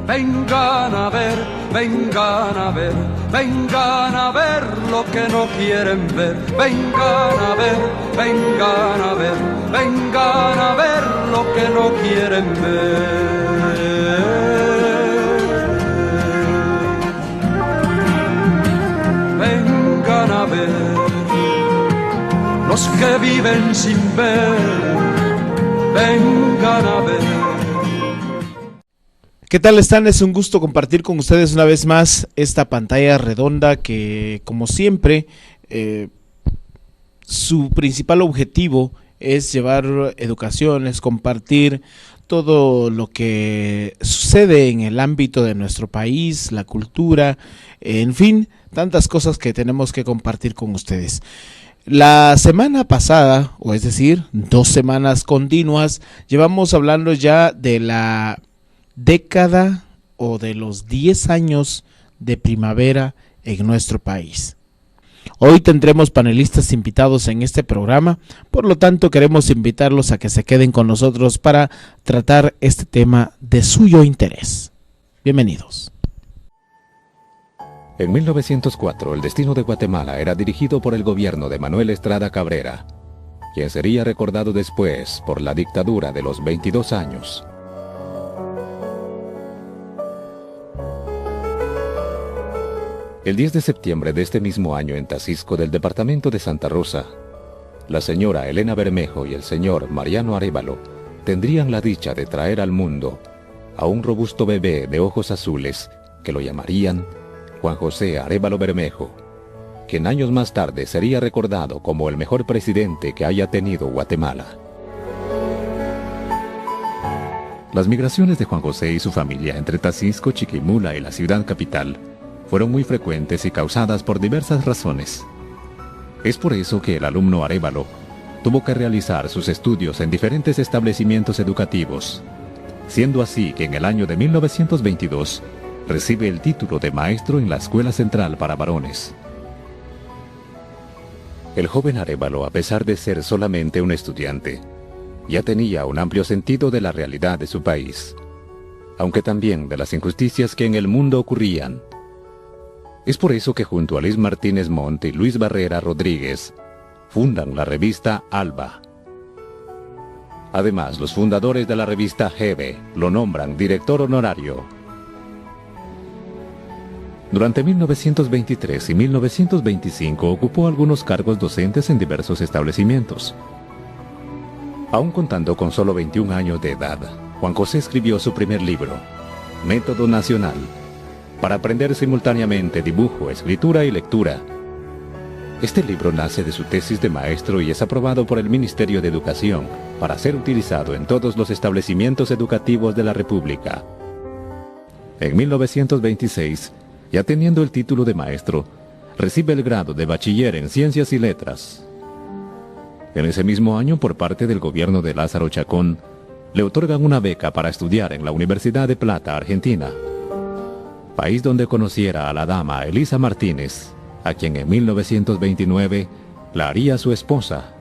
Vengan a ver, vengan a ver, vengan a ver lo que no quieren ver. Vengan a ver, vengan a ver, vengan a ver lo que no quieren ver. Vengan a ver los que viven sin ver. Vengan a ver. ¿Qué tal están? Es un gusto compartir con ustedes una vez más esta pantalla redonda que, como siempre, su principal objetivo es llevar educación, es compartir todo lo que sucede en el ámbito de nuestro país, la cultura, en fin, tantas cosas que tenemos que compartir con ustedes. La semana pasada, o es decir, 2 semanas continuas, llevamos hablando ya de la década o de los 10 años de primavera en nuestro país. Hoy tendremos panelistas invitados en este programa, por lo tanto queremos invitarlos a que se queden con nosotros para tratar este tema de suyo interés. Bienvenidos. En 1904, el destino de Guatemala era dirigido por el gobierno de Manuel Estrada Cabrera, quien sería recordado después por la dictadura de los 22 años. El 10 de septiembre de este mismo año en Tacisco del departamento de Santa Rosa, la señora Elena Bermejo y el señor Mariano Arévalo tendrían la dicha de traer al mundo a un robusto bebé de ojos azules que lo llamarían Juan José Arévalo Bermejo, quien años más tarde sería recordado como el mejor presidente que haya tenido Guatemala. Las migraciones de Juan José y su familia entre Tacisco, Chiquimula y la ciudad capital fueron muy frecuentes y causadas por diversas razones. Es por eso que el alumno Arévalo tuvo que realizar sus estudios en diferentes establecimientos educativos, siendo así que en el año de 1922 recibe el título de maestro en la Escuela Central para Varones. El joven Arévalo, a pesar de ser solamente un estudiante, ya tenía un amplio sentido de la realidad de su país, aunque también de las injusticias que en el mundo ocurrían. Es por eso que junto a Luis Martínez Montt y Luis Barrera Rodríguez fundan la revista Alba. Además, los fundadores de la revista Jeve lo nombran director honorario. Durante 1923 y 1925 ocupó algunos cargos docentes en diversos establecimientos. Aún contando con solo 21 años de edad, Juan José escribió su primer libro, Método Nacional, para aprender simultáneamente dibujo, escritura y lectura. Este libro nace de su tesis de maestro y es aprobado por el Ministerio de Educación para ser utilizado en todos los establecimientos educativos de la República. En 1926, ya teniendo el título de maestro, recibe el grado de bachiller en Ciencias y Letras. En ese mismo año, por parte del gobierno de Lázaro Chacón, le otorgan una beca para estudiar en la Universidad de Plata, Argentina, país donde conociera a la dama Elisa Martínez, a quien en 1929 la haría su esposa,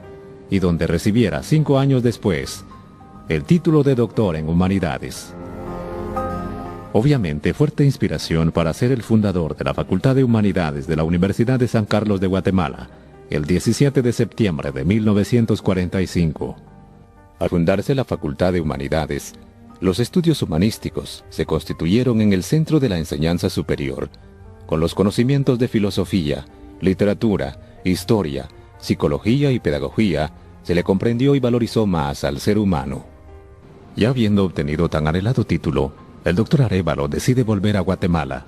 y donde recibiera 5 años después el título de doctor en Humanidades. Obviamente, fuerte inspiración para ser el fundador de la Facultad de Humanidades de la Universidad de San Carlos de Guatemala, el 17 de septiembre de 1945. Al fundarse la Facultad de Humanidades, los estudios humanísticos se constituyeron en el centro de la enseñanza superior, con los conocimientos de filosofía, literatura, historia, psicología y pedagogía. Se le comprendió y valorizó más al ser humano. Ya habiendo obtenido tan anhelado título, el doctor Arévalo decide volver a Guatemala,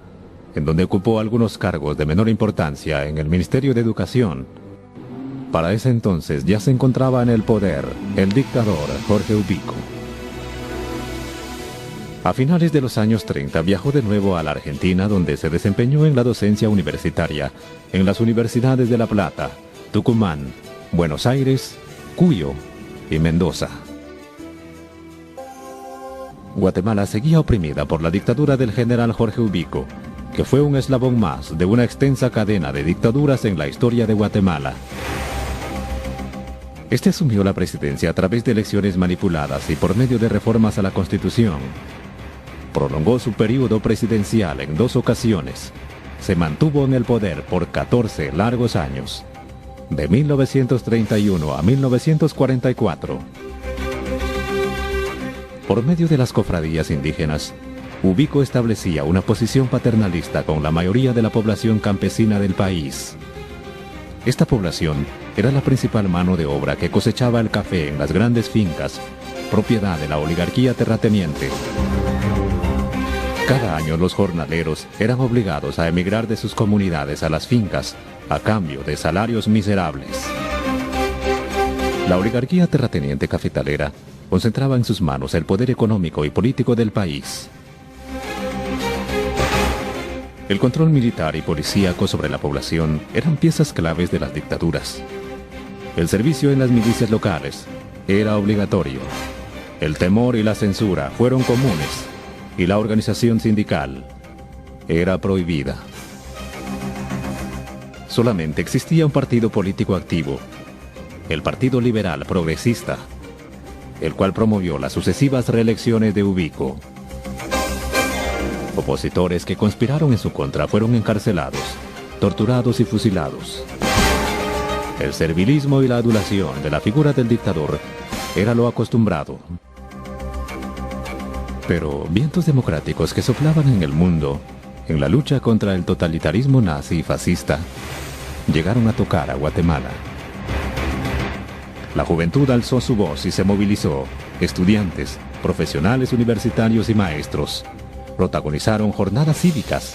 en donde ocupó algunos cargos de menor importancia en el Ministerio de Educación. Para ese entonces ya se encontraba en el poder el dictador Jorge Ubico. A finales de los años 30 viajó de nuevo a la Argentina, donde se desempeñó en la docencia universitaria en las universidades de La Plata, Tucumán, Buenos Aires, Cuyo y Mendoza. Guatemala seguía oprimida por la dictadura del general Jorge Ubico, que fue un eslabón más de una extensa cadena de dictaduras en la historia de Guatemala. Este asumió la presidencia a través de elecciones manipuladas y por medio de reformas a la Constitución. Prolongó su periodo presidencial en 2 ocasiones. Se mantuvo en el poder por 14 largos años, de 1931 a 1944. Por medio de las cofradías indígenas, Ubico establecía una posición paternalista con la mayoría de la población campesina del país. Esta población era la principal mano de obra que cosechaba el café en las grandes fincas, propiedad de la oligarquía terrateniente. Cada año los jornaleros eran obligados a emigrar de sus comunidades a las fincas a cambio de salarios miserables. La oligarquía terrateniente cafetalera concentraba en sus manos el poder económico y político del país. El control militar y policíaco sobre la población eran piezas claves de las dictaduras. El servicio en las milicias locales era obligatorio. El temor y la censura fueron comunes y la organización sindical era prohibida. Solamente existía un partido político activo, el Partido Liberal Progresista, el cual promovió las sucesivas reelecciones de Ubico. Opositores que conspiraron en su contra fueron encarcelados, torturados y fusilados. El servilismo y la adulación de la figura del dictador era lo acostumbrado. Pero vientos democráticos que soplaban en el mundo, en la lucha contra el totalitarismo nazi y fascista, llegaron a tocar a Guatemala. La juventud alzó su voz y se movilizó. Estudiantes, profesionales universitarios y maestros protagonizaron jornadas cívicas,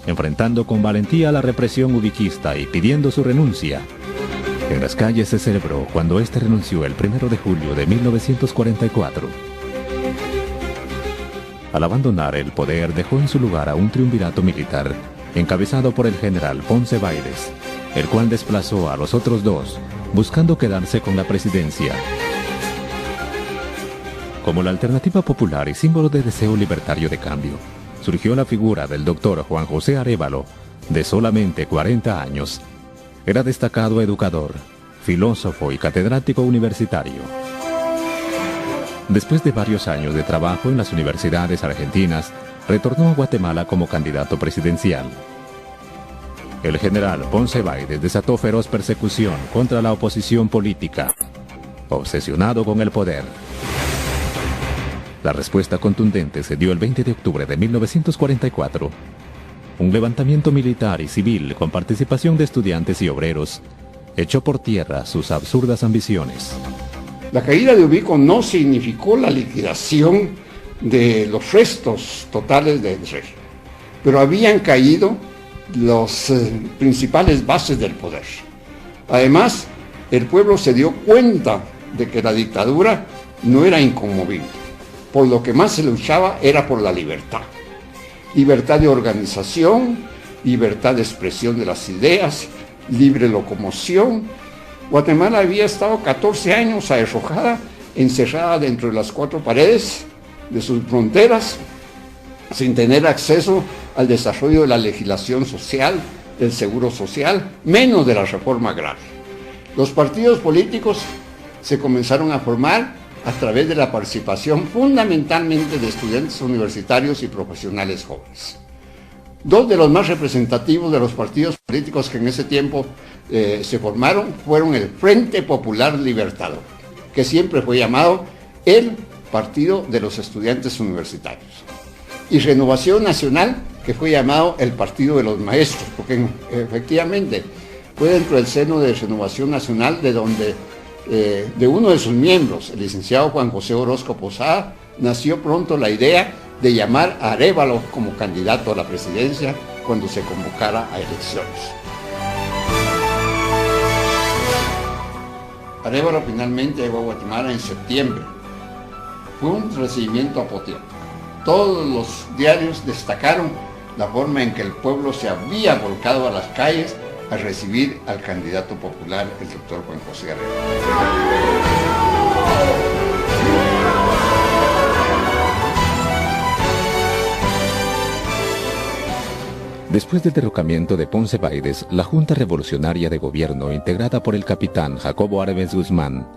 enfrentando con valentía la represión ubiquista y pidiendo su renuncia. En las calles se celebró cuando este renunció el 1 de julio de 1944. Al abandonar el poder, dejó en su lugar a un triunvirato militar encabezado por el general Ponce Baides, el cual desplazó a los otros dos, buscando quedarse con la presidencia. Como la alternativa popular y símbolo de deseo libertario de cambio, surgió la figura del doctor Juan José Arévalo, de solamente 40 años. Era destacado educador, filósofo y catedrático universitario. Después de varios años de trabajo en las universidades argentinas, retornó a Guatemala como candidato presidencial. El general Ponce Baides desató feroz persecución contra la oposición política, obsesionado con el poder. La respuesta contundente se dio el 20 de octubre de 1944. Un levantamiento militar y civil con participación de estudiantes y obreros echó por tierra sus absurdas ambiciones. La caída de Ubico no significó la liquidación de los restos totales del régimen, pero habían caído las principales bases del poder. Además, el pueblo se dio cuenta de que la dictadura no era inconmovible. Por lo que más se luchaba era por la libertad. Libertad de organización, libertad de expresión de las ideas, libre locomoción. Guatemala había estado 14 años arrojada, encerrada dentro de las 4 paredes de sus fronteras, sin tener acceso al desarrollo de la legislación social, del seguro social, menos de la reforma agraria. Los partidos políticos se comenzaron a formar a través de la participación fundamentalmente de estudiantes universitarios y profesionales jóvenes. 2 de los más representativos de los partidos políticos que en ese tiempo se formaron fueron el Frente Popular Libertador, que siempre fue llamado el Partido de los Estudiantes Universitarios, y Renovación Nacional, que fue llamado el Partido de los Maestros, porque efectivamente fue dentro del seno de Renovación Nacional de donde de uno de sus miembros, el licenciado Juan José Orozco Posada, nació pronto la idea de llamar a Arévalo como candidato a la presidencia cuando se convocara a elecciones. Arévalo finalmente llegó a Guatemala en septiembre. Fue un recibimiento apoteótico. Todos los diarios destacaron la forma en que el pueblo se había volcado a las calles a recibir al candidato popular, el doctor Juan José Arévalo. Después del derrocamiento de Ponce Baides, la Junta Revolucionaria de Gobierno, integrada por el capitán Jacobo Arbenz Guzmán,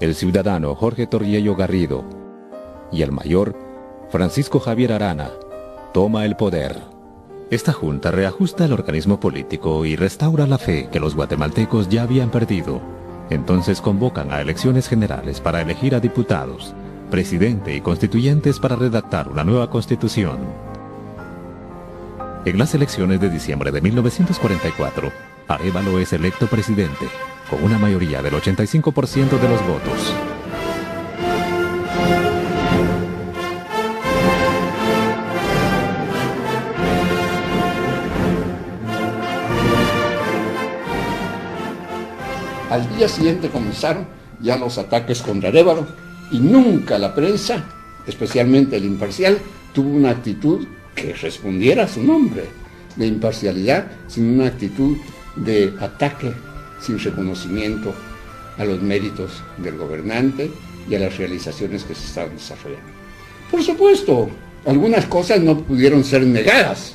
el ciudadano Jorge Torriello Garrido y el mayor Francisco Javier Arana toma el poder. Esta junta reajusta el organismo político y restaura la fe que los guatemaltecos ya habían perdido. Entonces convocan a elecciones generales para elegir a diputados, presidente y constituyentes para redactar una nueva constitución. En las elecciones de diciembre de 1944, Arévalo es electo presidente, con una mayoría del 85% de los votos. Al día siguiente comenzaron ya los ataques contra Arévalo y nunca la prensa, especialmente el imparcial, tuvo una actitud que respondiera a su nombre, de imparcialidad, sino una actitud de ataque sin reconocimiento a los méritos del gobernante y a las realizaciones que se estaban desarrollando. Por supuesto, algunas cosas no pudieron ser negadas,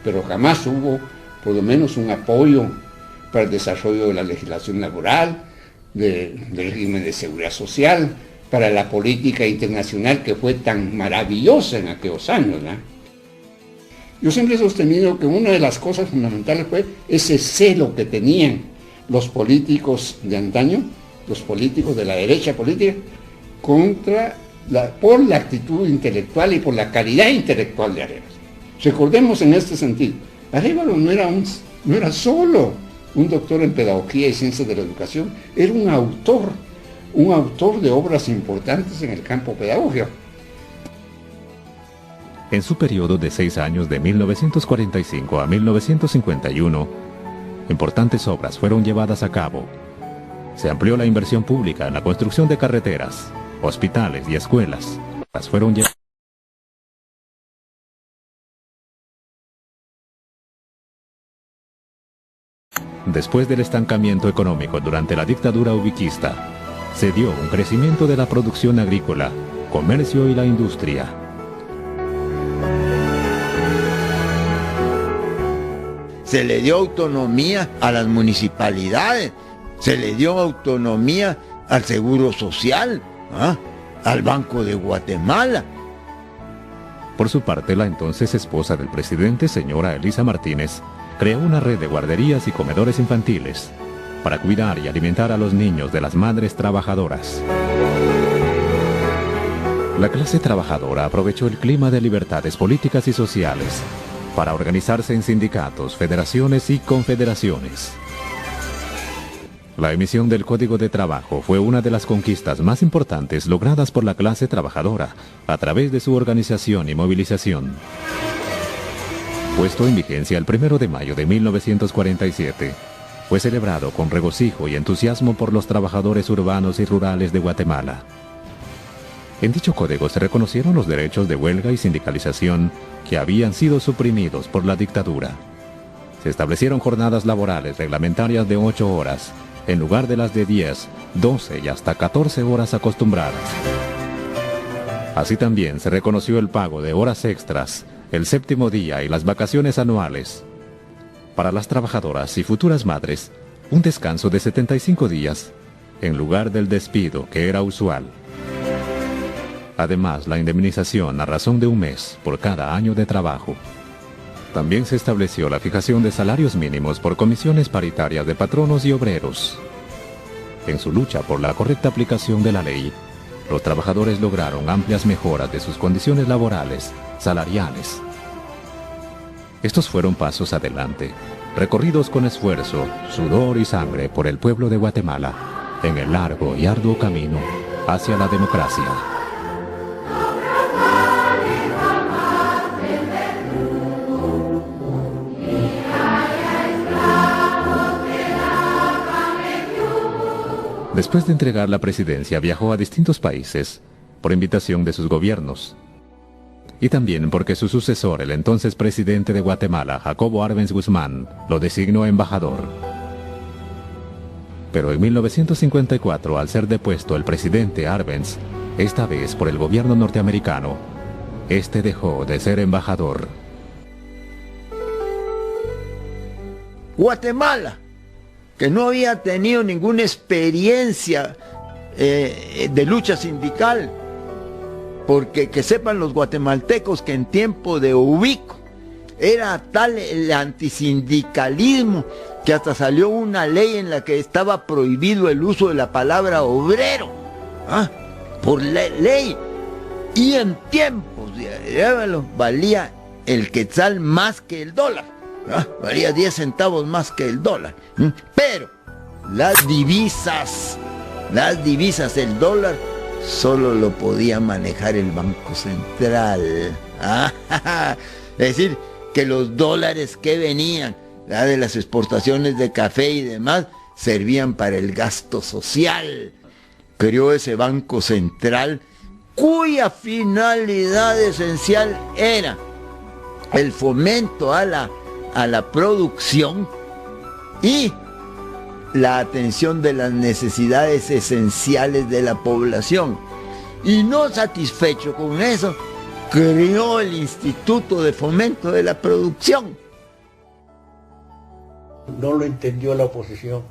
pero jamás hubo por lo menos un apoyo para el desarrollo de la legislación laboral, del régimen de seguridad social, para la política internacional que fue tan maravillosa en aquellos años, ¿no? Yo siempre he sostenido que una de las cosas fundamentales fue ese celo que tenían los políticos de antaño, los políticos de la derecha política, por la actitud intelectual y por la calidad intelectual de Arévalo. Recordemos en este sentido, Arévalo no era solo un doctor en pedagogía y ciencias de la educación, era un autor de obras importantes en el campo pedagógico. En su periodo de 6 años de 1945 a 1951, importantes obras fueron llevadas a cabo. Se amplió la inversión pública en la construcción de carreteras, hospitales y escuelas. Después del estancamiento económico durante la dictadura ubiquista, se dio un crecimiento de la producción agrícola, comercio y la industria. Se le dio autonomía a las municipalidades, se le dio autonomía al Seguro Social, al Banco de Guatemala. Por su parte, la entonces esposa del presidente, señora Elisa Martínez, creó una red de guarderías y comedores infantiles para cuidar y alimentar a los niños de las madres trabajadoras. La clase trabajadora aprovechó el clima de libertades políticas y sociales para organizarse en sindicatos, federaciones y confederaciones. La emisión del Código de Trabajo fue una de las conquistas más importantes logradas por la clase trabajadora a través de su organización y movilización. Puesto en vigencia el 1 de mayo de 1947, fue celebrado con regocijo y entusiasmo por los trabajadores urbanos y rurales de Guatemala. En dicho código se reconocieron los derechos de huelga y sindicalización que habían sido suprimidos por la dictadura. Se establecieron jornadas laborales reglamentarias de 8 horas, en lugar de las de 10, 12 y hasta 14 horas acostumbradas. Así también se reconoció el pago de horas extras, el séptimo día y las vacaciones anuales. Para las trabajadoras y futuras madres, un descanso de 75 días, en lugar del despido que era usual. Además, la indemnización a razón de 1 mes por cada año de trabajo. También se estableció la fijación de salarios mínimos por comisiones paritarias de patronos y obreros. En su lucha por la correcta aplicación de la ley, los trabajadores lograron amplias mejoras de sus condiciones laborales, salariales. Estos fueron pasos adelante, recorridos con esfuerzo, sudor y sangre por el pueblo de Guatemala, en el largo y arduo camino hacia la democracia. Después de entregar la presidencia, viajó a distintos países por invitación de sus gobiernos y también porque su sucesor, el entonces presidente de Guatemala, Jacobo Arbenz Guzmán, lo designó embajador. Pero en 1954, al ser depuesto el presidente Arbenz, esta vez por el gobierno norteamericano, este dejó de ser embajador. Guatemala, que no había tenido ninguna experiencia de lucha sindical, porque que sepan los guatemaltecos que en tiempo de Ubico era tal el antisindicalismo que hasta salió una ley en la que estaba prohibido el uso de la palabra obrero, por ley. Y en tiempos de Arévalo valía el quetzal más que el dólar, valía 10 centavos más que el dólar. Pero las divisas, el dólar, solo lo podía manejar el Banco Central. Es decir, que los dólares que venían de las exportaciones de café y demás servían para el gasto social. Creó ese Banco Central cuya finalidad esencial era el fomento a la producción y la atención de las necesidades esenciales de la población. Y no satisfecho con eso, creó el Instituto de Fomento de la Producción. No lo entendió la oposición.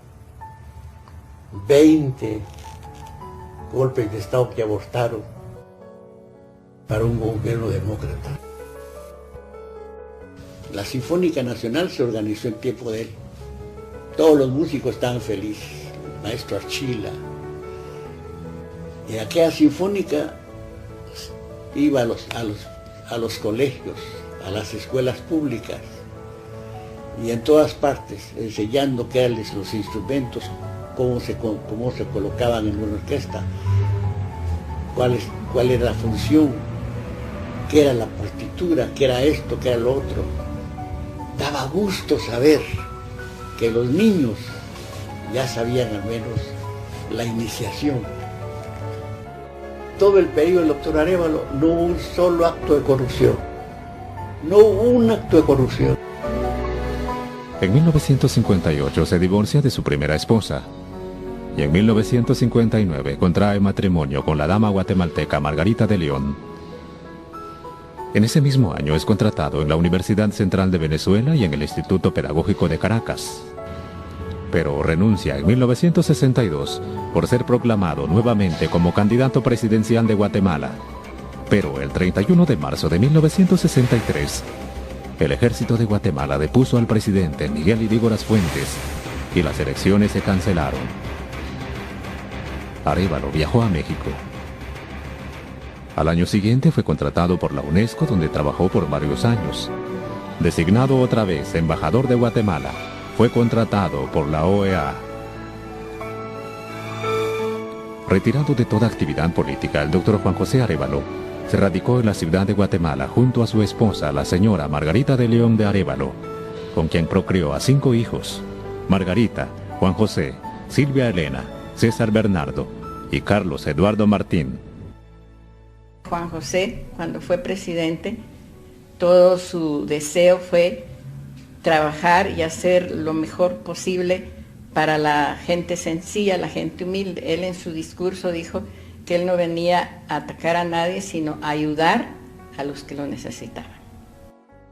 20 golpes de Estado que abortaron para un gobierno demócrata. La Sinfónica Nacional se organizó en tiempo de él. Todos los músicos estaban felices, el maestro Archila. Y aquella sinfónica iba a los colegios, a las escuelas públicas y en todas partes enseñando qué eran los instrumentos, cómo se colocaban en una orquesta, cuál era la función, qué era la partitura, qué era esto, qué era lo otro. Daba gusto saber que los niños ya sabían al menos la iniciación. Todo el periodo del doctor Arévalo no hubo un solo acto de corrupción. No hubo un acto de corrupción. En 1958 se divorcia de su primera esposa y en 1959 contrae matrimonio con la dama guatemalteca Margarita de León. En ese mismo año es contratado en la Universidad Central de Venezuela y en el Instituto Pedagógico de Caracas. Pero renuncia en 1962 por ser proclamado nuevamente como candidato presidencial de Guatemala. Pero el 31 de marzo de 1963, el ejército de Guatemala depuso al presidente Miguel Ydígoras Fuentes y las elecciones se cancelaron. Arévalo viajó a México. Al año siguiente fue contratado por la UNESCO, donde trabajó por varios años. Designado otra vez embajador de Guatemala, fue contratado por la OEA. Retirado de toda actividad política, el doctor Juan José Arévalo se radicó en la ciudad de Guatemala junto a su esposa, la señora Margarita de León de Arévalo, con quien procreó a 5 hijos: Margarita, Juan José, Silvia Elena, César Bernardo y Carlos Eduardo Martín. Juan José, cuando fue presidente, todo su deseo fue trabajar y hacer lo mejor posible para la gente sencilla, la gente humilde. Él en su discurso dijo que él no venía a atacar a nadie, sino a ayudar a los que lo necesitaban.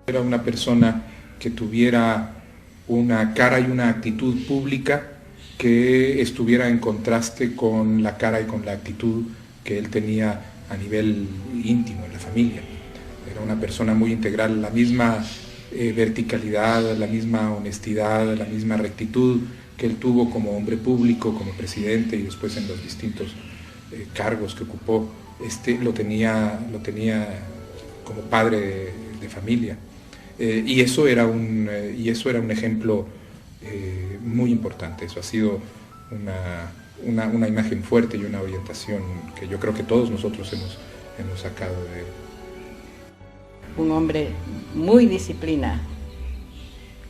Era una persona que tuviera una cara y una actitud pública que estuviera en contraste con la cara y con la actitud que él tenía a nivel íntimo, en la familia. Era una persona muy integral, la misma verticalidad, la misma honestidad, la misma rectitud que él tuvo como hombre público, como presidente y después en los distintos cargos que ocupó, lo tenía como padre de familia. Y eso era un ejemplo muy importante. Eso ha sido una imagen fuerte y una orientación que yo creo que todos nosotros hemos sacado de él. Un hombre muy disciplinado.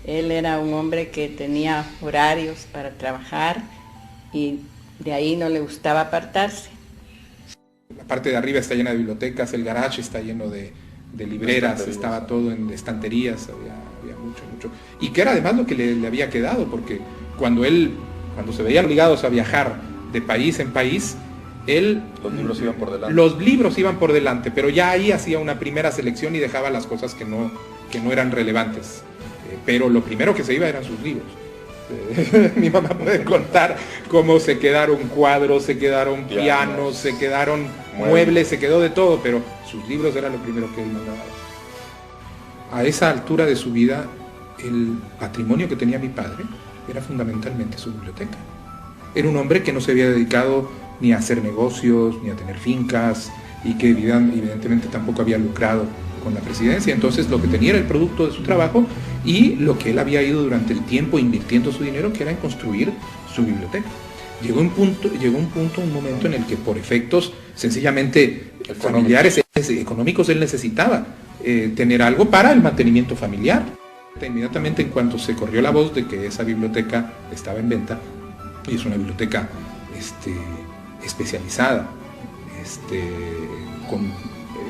Él era un hombre que tenía horarios para trabajar y de ahí no le gustaba apartarse. La parte de arriba está llena de bibliotecas, el garage está lleno de libreras, estaba todo en estanterías, había mucho. Y que era además lo que le había quedado, porque cuando se veían obligados a viajar de país en país, los libros iban por delante, pero ya ahí hacía una primera selección y dejaba las cosas que no eran relevantes. Pero lo primero que se iba eran sus libros. Mi mamá puede contar cómo se quedaron cuadros, se quedaron pianos, se quedaron muebles, se quedó de todo, pero sus libros era lo primero que él mandaba. A esa altura de su vida, el patrimonio que tenía mi padre era fundamentalmente su biblioteca. Era un hombre que no se había dedicado ni a hacer negocios, ni a tener fincas, y que evidentemente tampoco había lucrado con la presidencia. Entonces lo que tenía era el producto de su trabajo y lo que él había ido durante el tiempo invirtiendo su dinero, que era en construir su biblioteca. Llegó un momento en el que por efectos sencillamente familiares, económicos, él necesitaba tener algo para el mantenimiento familiar. Inmediatamente, en cuanto se corrió la voz de que esa biblioteca estaba en venta, y es una biblioteca especializada,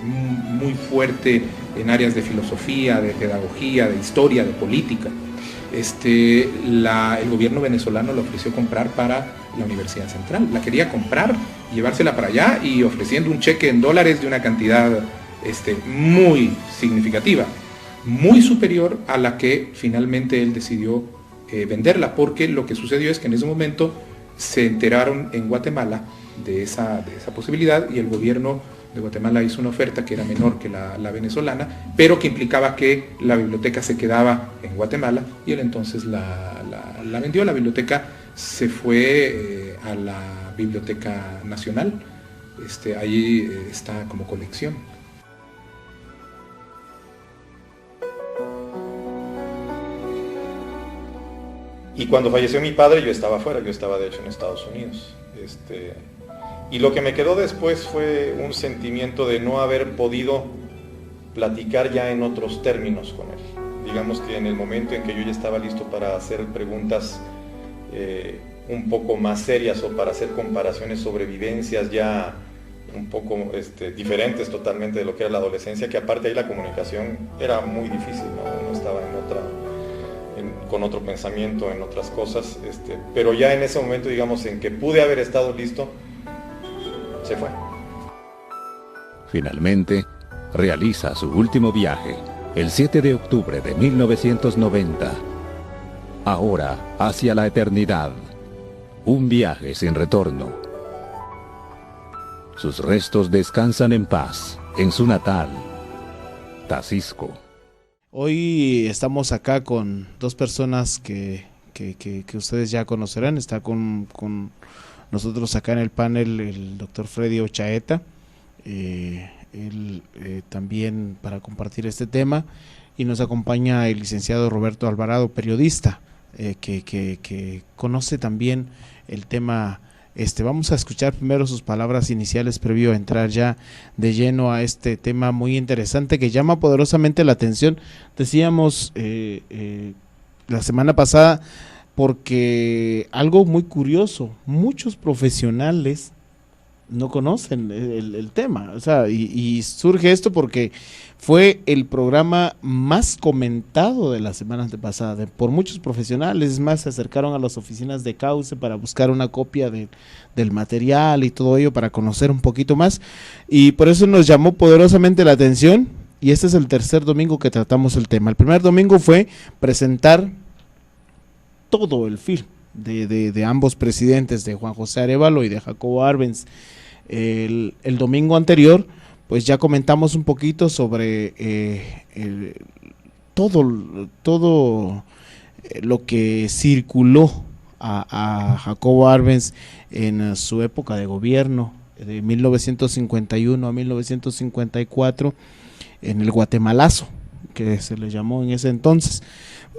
muy fuerte en áreas de filosofía, de pedagogía, de historia, de política, el gobierno venezolano la ofreció comprar para la Universidad Central. La quería comprar, llevársela para allá, y ofreciendo un cheque en dólares de una cantidad muy significativa, muy superior a la que finalmente él decidió venderla, porque lo que sucedió es que en ese momento se enteraron en Guatemala de esa posibilidad, y el gobierno de Guatemala hizo una oferta que era menor que la venezolana, pero que implicaba que la biblioteca se quedaba en Guatemala, y él entonces la vendió. La biblioteca se fue a la Biblioteca Nacional, ahí está como colección. Y cuando falleció mi padre yo estaba afuera, yo estaba de hecho en Estados Unidos. Y lo que me quedó después fue un sentimiento de no haber podido platicar ya en otros términos con él. Digamos que en el momento en que yo ya estaba listo para hacer preguntas un poco más serias, o para hacer comparaciones sobre vivencias ya un poco diferentes totalmente de lo que era la adolescencia, que aparte ahí la comunicación era muy difícil, ¿no? Uno estaba con otro pensamiento, en otras cosas, pero ya en ese momento, digamos, en que pude haber estado listo, se fue. Finalmente, realiza su último viaje el 7 de octubre de 1990. Ahora hacia la eternidad. Un viaje sin retorno. Sus restos descansan en paz en su natal, Tacisco. Hoy estamos acá con dos personas que ustedes ya conocerán. Está con nosotros acá en el panel el doctor Freddy Ochaeta, él también para compartir este tema, y nos acompaña el licenciado Roberto Alvarado, periodista, que conoce también el tema. Vamos a escuchar primero sus palabras iniciales previo a entrar ya de lleno a este tema muy interesante que llama poderosamente la atención. Decíamos la semana pasada, porque algo muy curioso, muchos profesionales no conocen el tema, o sea, y surge esto porque fue el programa más comentado de la semana antepasada por muchos profesionales. Es más, se acercaron a las oficinas de Cauce para buscar una copia del material y todo ello para conocer un poquito más, y por eso nos llamó poderosamente la atención. Y este es el tercer domingo que tratamos el tema. El primer domingo fue presentar todo el film de ambos presidentes, de Juan José Arévalo y de Jacobo Arbenz. El domingo anterior pues ya comentamos un poquito sobre todo lo que circuló a Jacobo Arbenz en su época de gobierno, de 1951 a 1954, en el Guatemalazo, que se le llamó en ese entonces.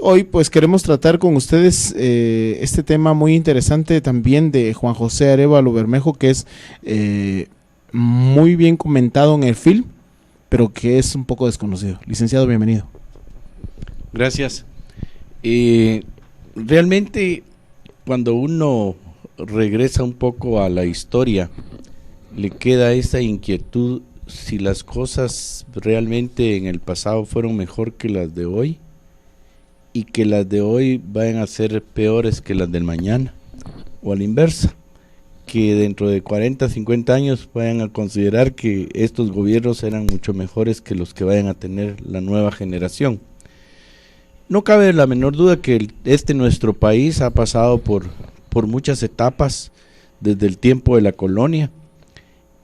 Hoy pues queremos tratar con ustedes este tema muy interesante también de Juan José Arévalo Bermejo, que es muy bien comentado en el film, pero que es un poco desconocido. Licenciado, bienvenido. Gracias. Realmente cuando uno regresa un poco a la historia, le queda esa inquietud si las cosas realmente en el pasado fueron mejor que las de hoy, y que las de hoy vayan a ser peores que las del mañana, o a la inversa, que dentro de 40, 50 años vayan a considerar que estos gobiernos eran mucho mejores que los que vayan a tener la nueva generación. No cabe la menor duda que nuestro país ha pasado por muchas etapas desde el tiempo de la colonia,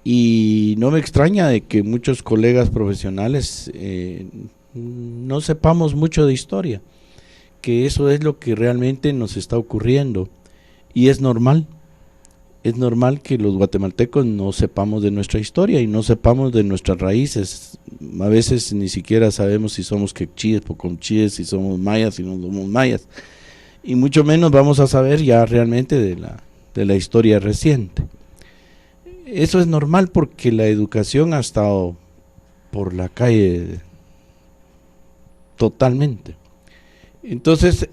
Y no me extraña de que muchos colegas profesionales no sepamos mucho de historia, que eso es lo que realmente nos está ocurriendo, y es normal que los guatemaltecos no sepamos de nuestra historia y no sepamos de nuestras raíces. A veces ni siquiera sabemos si somos quechíes, poconchíes, si somos mayas, si no somos mayas, y mucho menos vamos a saber ya realmente de la historia reciente. Eso es normal porque la educación ha estado por la calle totalmente. Entonces,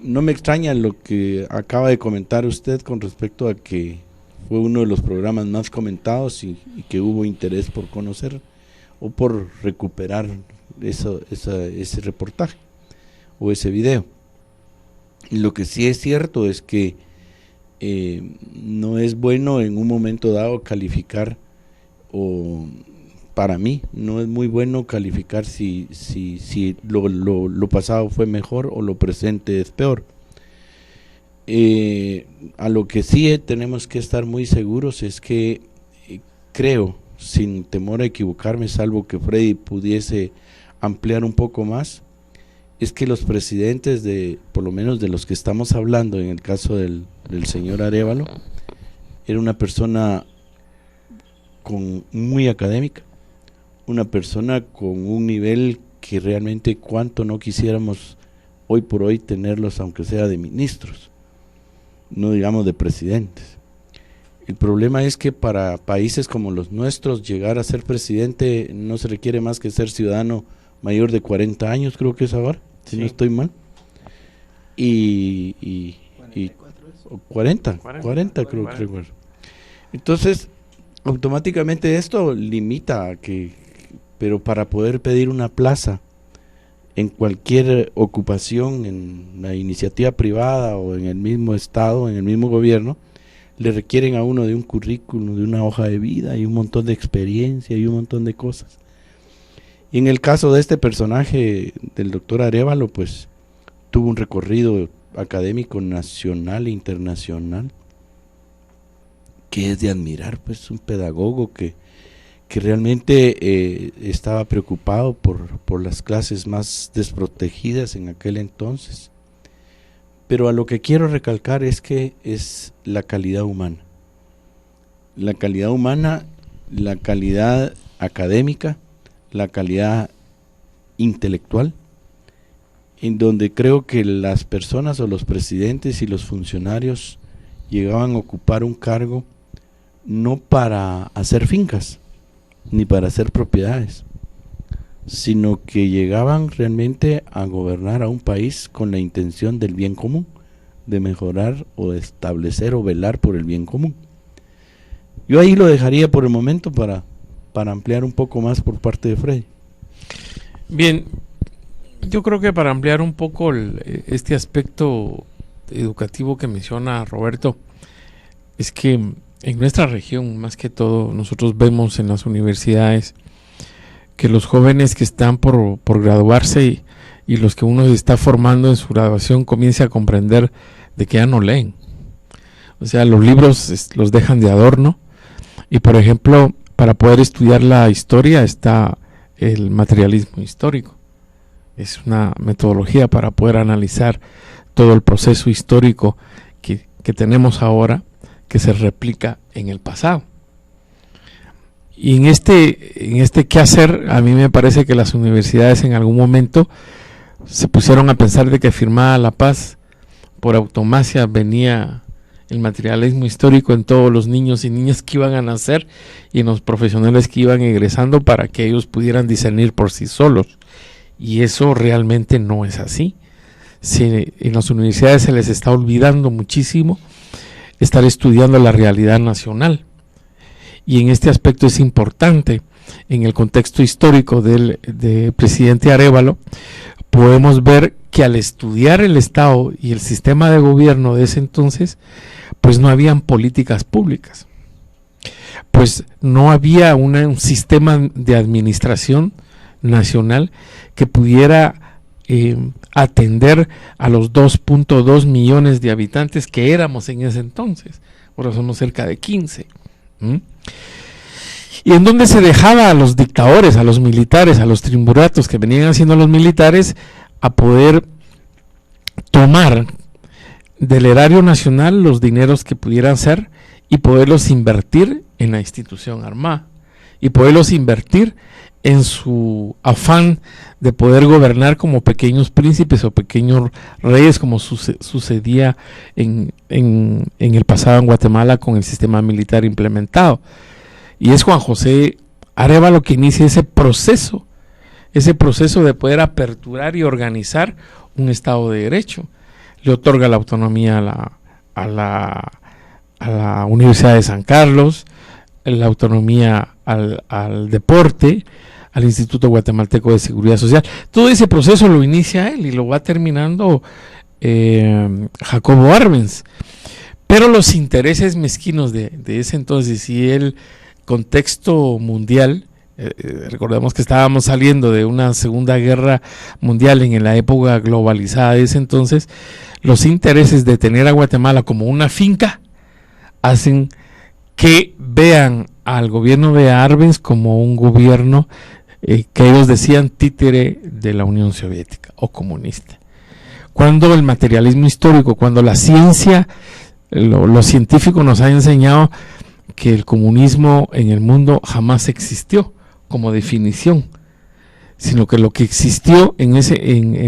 no me extraña lo que acaba de comentar usted con respecto a que fue uno de los programas más comentados y que hubo interés por conocer o por recuperar ese reportaje o ese video. Lo que sí es cierto es que no es bueno en un momento dado calificar, o para mí no es muy bueno calificar si lo pasado fue mejor o lo presente es peor. A lo que sí tenemos que estar muy seguros es que creo, sin temor a equivocarme, salvo que Freddy pudiese ampliar un poco más, es que los presidentes por lo menos de los que estamos hablando, en el caso del señor Arévalo, era una persona muy académica, una persona con un nivel que realmente cuánto no quisiéramos hoy por hoy tenerlos, aunque sea de ministros, no digamos de presidentes. El problema es que para países como los nuestros llegar a ser presidente no se requiere más que ser ciudadano mayor de 40 años, creo que es ahora, si no estoy mal, y 40 creo que recuerdo. Entonces, automáticamente esto limita a pero para poder pedir una plaza en cualquier ocupación, en la iniciativa privada o en el mismo estado, en el mismo gobierno, le requieren a uno de un currículum, de una hoja de vida y un montón de experiencia y un montón de cosas. Y en el caso de este personaje del doctor Arévalo, pues tuvo un recorrido académico nacional e internacional que es de admirar, pues un pedagogo que realmente estaba preocupado por las clases más desprotegidas en aquel entonces. Pero a lo que quiero recalcar es que es la calidad humana, la calidad académica, la calidad intelectual, en donde creo que las personas o los presidentes y los funcionarios llegaban a ocupar un cargo no para hacer fincas ni para hacer propiedades, sino que llegaban realmente a gobernar a un país con la intención del bien común, de mejorar o de establecer o velar por el bien común. Yo ahí lo dejaría por el momento para ampliar un poco más por parte de Freddy. Bien, yo creo que para ampliar un poco este aspecto educativo que menciona Roberto, es que en nuestra región, más que todo, nosotros vemos en las universidades que los jóvenes que están por graduarse y los que uno está formando en su graduación comienza a comprender de que ya no leen. O sea, los libros los dejan de adorno y, por ejemplo, para poder estudiar la historia está el materialismo histórico. Es una metodología para poder analizar todo el proceso histórico que tenemos ahora, que se replica en el pasado. Y en este quehacer, a mí me parece que las universidades en algún momento se pusieron a pensar de que firmada la paz, por automacia venía el materialismo histórico en todos los niños y niñas que iban a nacer y en los profesionales que iban egresando para que ellos pudieran discernir por sí solos. Y eso realmente no es así. En las universidades se les está olvidando muchísimo estar estudiando la realidad nacional. Y en este aspecto es importante, en el contexto histórico del presidente Arévalo, podemos ver que al estudiar el Estado y el sistema de gobierno de ese entonces, pues no habían políticas públicas. Pues no había un sistema de administración nacional que pudiera atender a los 2.2 millones de habitantes que éramos en ese entonces. Ahora somos cerca de 15. y en donde se dejaba a los dictadores, a los militares, a los triunviratos que venían haciendo los militares, a poder tomar del erario nacional los dineros que pudieran ser y poderlos invertir en la institución armada y poderlos invertir en su afán de poder gobernar como pequeños príncipes o pequeños reyes, como sucedía en el pasado en Guatemala con el sistema militar implementado. Y es Juan José Arévalo que inicia ese proceso de poder aperturar y organizar un Estado de Derecho. Le otorga la autonomía a la Universidad de San Carlos, la autonomía al deporte, al Instituto Guatemalteco de Seguridad Social. Todo ese proceso lo inicia él y lo va terminando Jacobo Arbenz. Pero los intereses mezquinos de ese entonces y el contexto mundial, recordemos que estábamos saliendo de una Segunda Guerra Mundial en la época globalizada de ese entonces, los intereses de tener a Guatemala como una finca hacen que vean al gobierno de Arbenz como un gobierno que ellos decían títere de la Unión Soviética o comunista. Cuando el materialismo histórico, cuando la ciencia, lo científico nos ha enseñado que el comunismo en el mundo jamás existió como definición, sino que lo que existió en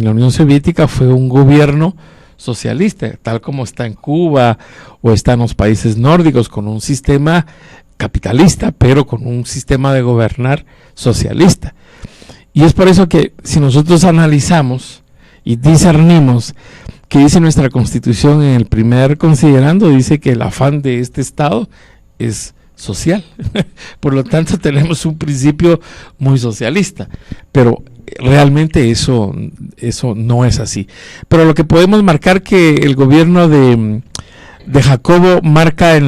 la Unión Soviética fue un gobierno socialista, tal como está en Cuba o está en los países nórdicos, con un sistema capitalista, pero con un sistema de gobernar socialista. Y es por eso que si nosotros analizamos y discernimos que dice nuestra Constitución en el primer considerando, dice que el afán de este Estado es social. Por lo tanto, tenemos un principio muy socialista, pero realmente eso no es así. Pero lo que podemos marcar que el gobierno de Jacobo marca de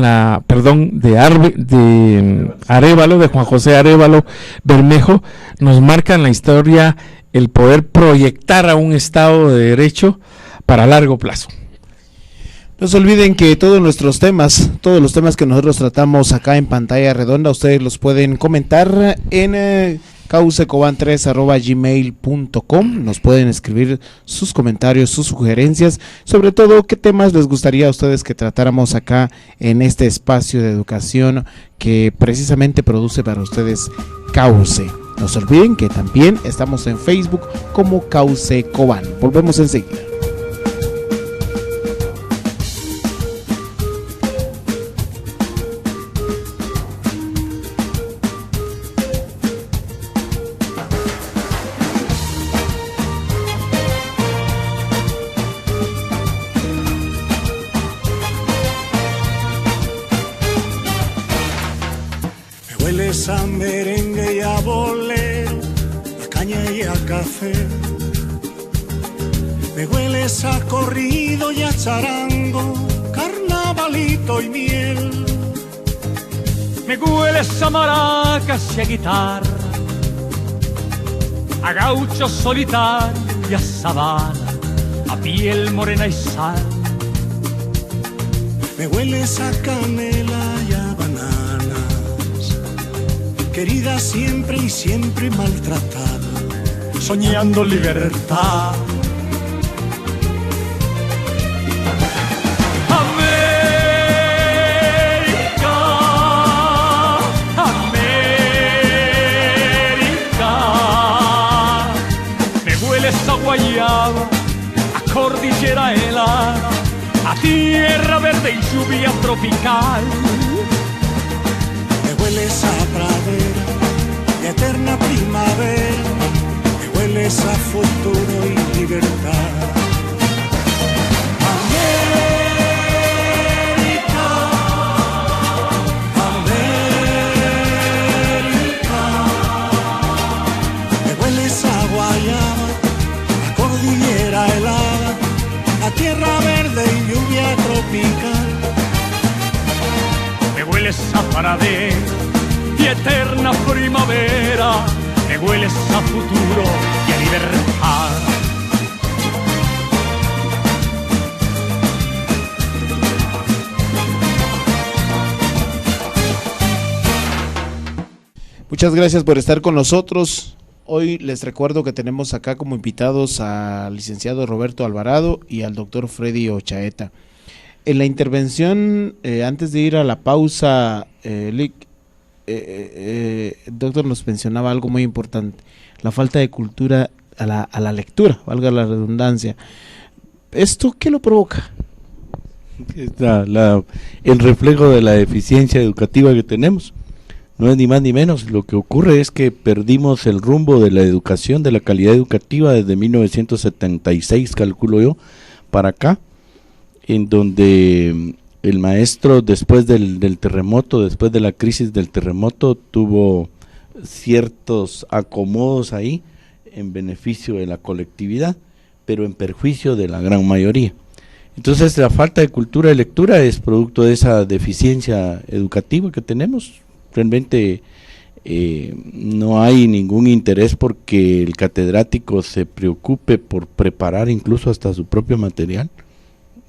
Arévalo, de Juan José Arévalo Bermejo, nos marca en la historia el poder proyectar a un Estado de Derecho para largo plazo. No se olviden que todos los temas que nosotros tratamos acá en Pantalla Redonda, ustedes los pueden comentar en causecoban3@gmail.com. Nos pueden escribir sus comentarios, sus sugerencias, sobre todo qué temas les gustaría a ustedes que tratáramos acá en este espacio de educación que precisamente produce para ustedes Cauce. No se olviden que también estamos en Facebook como Cauce Coban. Volvemos enseguida. A merengue y a bolero, a caña y a café. Me hueles a corrido y a charango, carnavalito y miel. Me hueles a maracas y a guitarra, a gaucho solitario y a sabana, a piel morena y sal. Me hueles a canela y a querida siempre y siempre maltratada, soñando libertad. América, América, me hueles a guayaba, a cordillera helada, a tierra verde y lluvia tropical. Me hueles a pradera de eterna primavera, me hueles a futuro y libertad. América, América, me hueles a guayaba, a cordillera helada, a tierra verde y lluvia tropical. Me hueles a pradera y eterna primavera, me hueles a futuro y a libertad. Muchas gracias por estar con nosotros. Hoy les recuerdo que tenemos acá como invitados al licenciado Roberto Alvarado y al doctor Freddy Ochaeta. En la intervención, antes de ir a la pausa, el doctor nos mencionaba algo muy importante, la falta de cultura a la lectura, valga la redundancia. ¿Esto qué lo provoca? El reflejo de la deficiencia educativa que tenemos. No es ni más ni menos. Lo que ocurre es que perdimos el rumbo de la educación, de la calidad educativa desde 1976, calculo yo, para acá, en donde el maestro después del terremoto, después de la crisis del terremoto, tuvo ciertos acomodos ahí en beneficio de la colectividad, pero en perjuicio de la gran mayoría. Entonces la falta de cultura de lectura es producto de esa deficiencia educativa que tenemos. Realmente no hay ningún interés porque el catedrático se preocupe por preparar incluso hasta su propio material.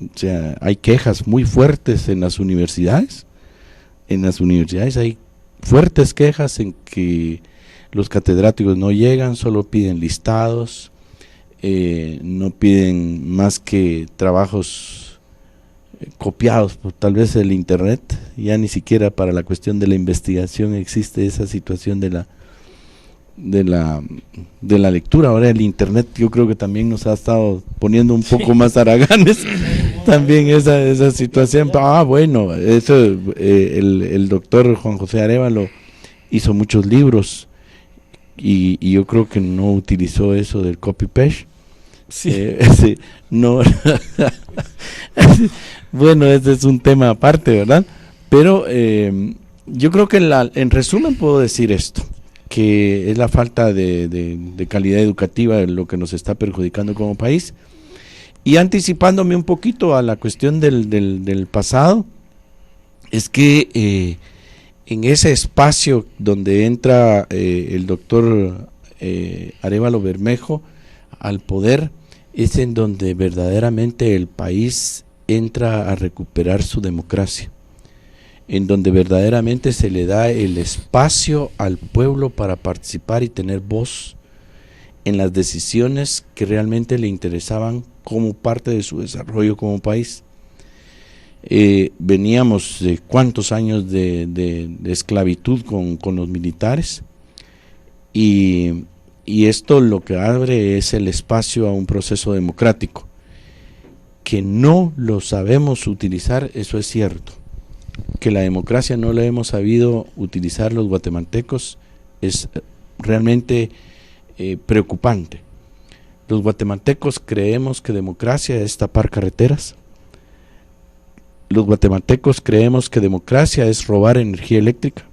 O sea, hay quejas muy fuertes en las universidades. En las universidades hay fuertes quejas en que los catedráticos no llegan, solo piden listados, no piden más que trabajos copiados por tal vez el internet. Ya ni siquiera para la cuestión de la investigación existe esa situación de la lectura. Ahora el internet yo creo que también nos ha estado poniendo un poco más haraganes también esa situación. Bueno, eso el doctor Juan José Arévalo hizo muchos libros y yo creo que no utilizó eso del copy-paste. Sí. No. Bueno, ese es un tema aparte, ¿verdad? Pero yo creo que en resumen puedo decir esto, que es la falta de calidad educativa lo que nos está perjudicando como país. Y anticipándome un poquito a la cuestión del pasado, es que en ese espacio donde entra el doctor Arévalo Bermejo al poder, es en donde verdaderamente el país entra a recuperar su democracia, en donde verdaderamente se le da el espacio al pueblo para participar y tener voz en las decisiones que realmente le interesaban como parte de su desarrollo como país. Veníamos de cuántos años de esclavitud con los militares y esto lo que abre es el espacio a un proceso democrático. Que no lo sabemos utilizar, eso es cierto. Que la democracia no la hemos sabido utilizar los guatemaltecos es realmente preocupante. Los guatemaltecos creemos que democracia es tapar carreteras. Los guatemaltecos creemos que democracia es robar energía eléctrica.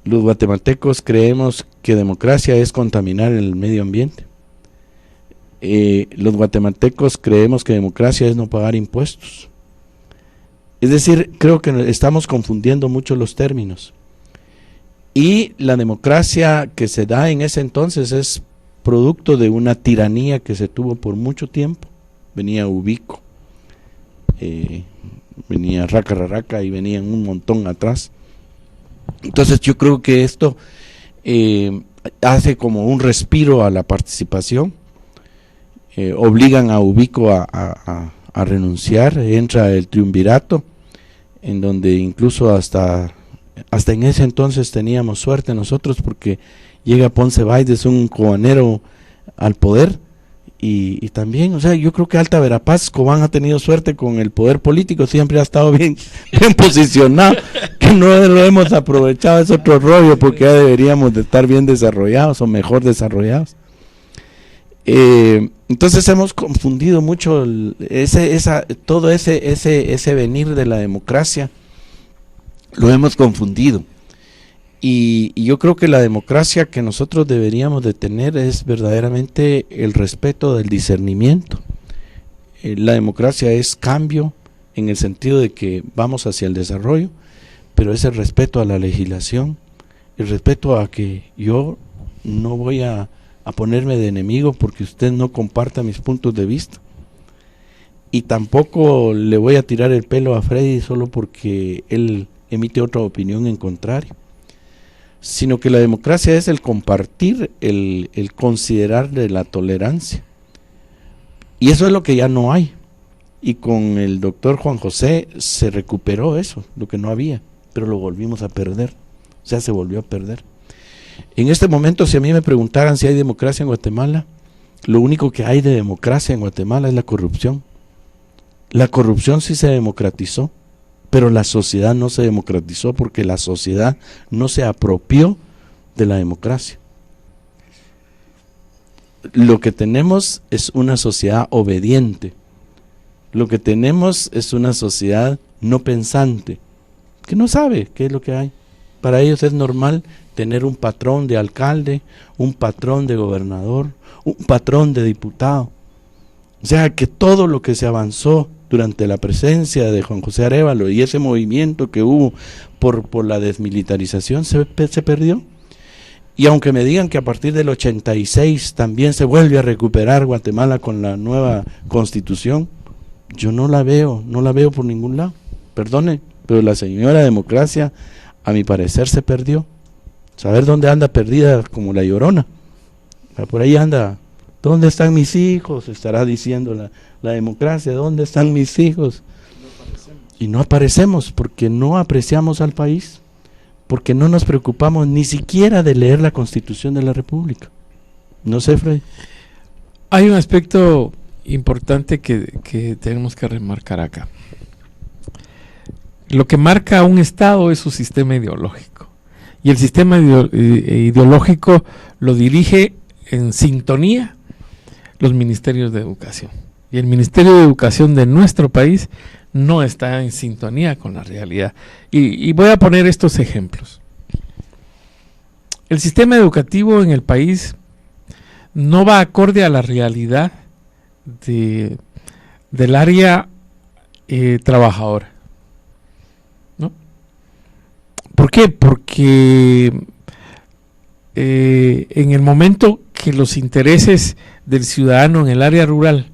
Los guatemaltecos creemos que democracia es contaminar el medio ambiente. Los guatemaltecos creemos que democracia es no pagar impuestos. Es decir, creo que estamos confundiendo mucho los términos. Y la democracia que se da en ese entonces es producto de una tiranía que se tuvo por mucho tiempo. Venía Ubico, venía Raca y venían un montón atrás. Entonces yo creo que esto hace como un respiro a la participación. Obligan a Ubico a renunciar, entra el triunvirato, en donde incluso hasta en ese entonces teníamos suerte nosotros porque llega Ponce Baides, un cobanero, al poder y también, o sea, yo creo que Alta Verapaz, Cobán ha tenido suerte con el poder político, siempre ha estado bien posicionado, que no lo hemos aprovechado, es otro rollo porque ya deberíamos de estar bien desarrollados o mejor desarrollados. Entonces hemos confundido mucho todo ese venir de la democracia, lo hemos confundido. Y yo creo que la democracia que nosotros deberíamos de tener es verdaderamente el respeto del discernimiento. La democracia es cambio en el sentido de que vamos hacia el desarrollo, pero es el respeto a la legislación, el respeto a que yo no voy a ponerme de enemigo porque usted no comparta mis puntos de vista. Y tampoco le voy a tirar el pelo a Freddy solo porque él emite otra opinión en contrario. sino que la democracia es el compartir, el considerar de la tolerancia. Y eso es lo que ya no hay. Y con el doctor Juan José se recuperó eso, lo que no había, pero lo volvimos a perder. O sea, se volvió a perder. En este momento, si a mí me preguntaran si hay democracia en Guatemala, lo único que hay de democracia en Guatemala es la corrupción. La corrupción sí se democratizó, pero la sociedad no se democratizó porque la sociedad no se apropió de la democracia. Lo que tenemos es una sociedad obediente. Lo que tenemos es una sociedad no pensante, que no sabe qué es lo que hay. Para ellos es normal tener un patrón de alcalde, un patrón de gobernador, un patrón de diputado. O sea que todo lo que se avanzó durante la presencia de Juan José Arévalo y ese movimiento que hubo por la desmilitarización se perdió. Y aunque me digan que a partir del 86 también se vuelve a recuperar Guatemala con la nueva constitución, yo no la veo por ningún lado. Perdone, pero la señora democracia, a mi parecer, se perdió. Saber dónde anda perdida como la Llorona. Por ahí anda, ¿dónde están mis hijos? Estará diciendo la democracia, ¿dónde están mis hijos? Y no aparecemos porque no apreciamos al país, porque no nos preocupamos ni siquiera de leer la Constitución de la República. No sé, Fred. Hay un aspecto importante que tenemos que remarcar acá. Lo que marca a un Estado es su sistema ideológico. Y el sistema ideológico lo dirige en sintonía los ministerios de educación. Y el Ministerio de Educación de nuestro país no está en sintonía con la realidad. Y voy a poner estos ejemplos. El sistema educativo en el país no va acorde a la realidad del área trabajadora. ¿No? ¿Por qué? Porque en el momento que los intereses del ciudadano en el área rural,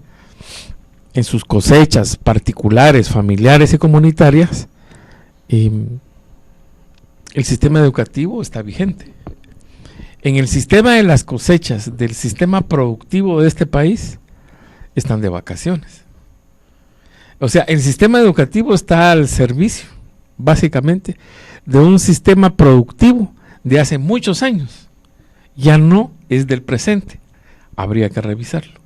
en sus cosechas particulares, familiares y comunitarias, el sistema educativo está vigente. En el sistema de las cosechas del sistema productivo de este país, están de vacaciones. O sea, el sistema educativo está al servicio, básicamente, de un sistema productivo de hace muchos años. Ya no es del presente. Habría que revisarlo.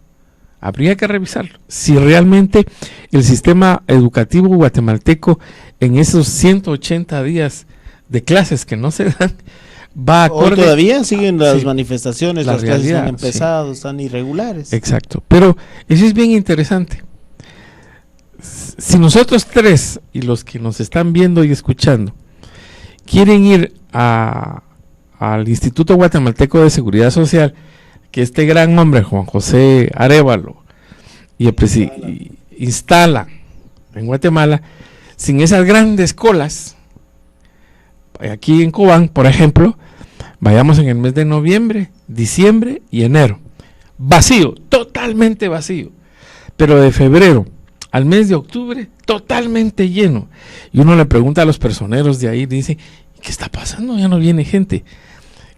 Habría que revisarlo. Si realmente el sistema educativo guatemalteco en esos 180 días de clases que no se dan, va acorde. O todavía siguen las manifestaciones, las clases han empezado, están irregulares. Exacto. Pero eso es bien interesante. Si nosotros tres y los que nos están viendo y escuchando quieren ir al Instituto Guatemalteco de Seguridad Social, que este gran hombre, Juan José Arévalo, instala en Guatemala, sin esas grandes colas, aquí en Cobán, por ejemplo, vayamos en el mes de noviembre, diciembre y enero. Vacío, totalmente vacío. Pero de febrero al mes de octubre, totalmente lleno. Y uno le pregunta a los personeros de ahí, dice, ¿qué está pasando? Ya no viene gente.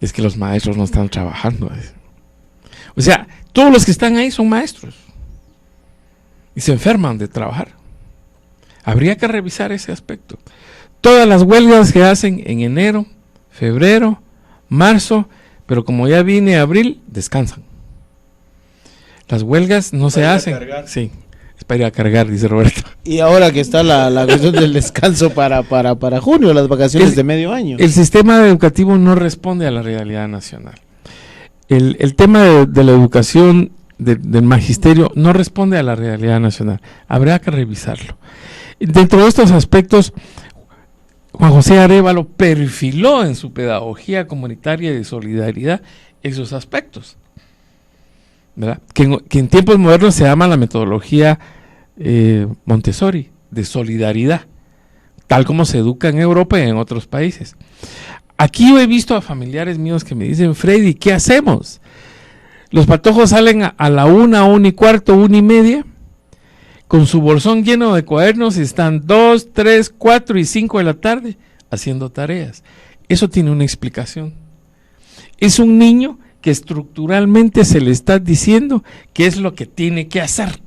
Es que los maestros no están trabajando. O sea, todos los que están ahí son maestros. Y se enferman de trabajar. Habría que revisar ese aspecto. Todas las huelgas que hacen en enero, febrero, marzo, pero como ya viene abril, descansan. Las huelgas no se hacen. Sí, es para ir a cargar, dice Roberto. Y ahora que está la cuestión del descanso para junio, las vacaciones de medio año. El sistema educativo no responde a la realidad nacional. El tema de la educación del magisterio no responde a la realidad nacional. Habrá que revisarlo. Dentro de estos aspectos, Juan José Arévalo perfiló en su pedagogía comunitaria de solidaridad esos aspectos, ¿verdad? Que en tiempos modernos se llama la metodología Montessori, de solidaridad, tal como se educa en Europa y en otros países. Aquí yo he visto a familiares míos que me dicen, Freddy, ¿qué hacemos? Los patojos salen a la 1, 1:15, 1:30, con su bolsón lleno de cuadernos y están 2, 3, 4 y 5 de la tarde haciendo tareas. Eso tiene una explicación. Es un niño que estructuralmente se le está diciendo qué es lo que tiene que hacer.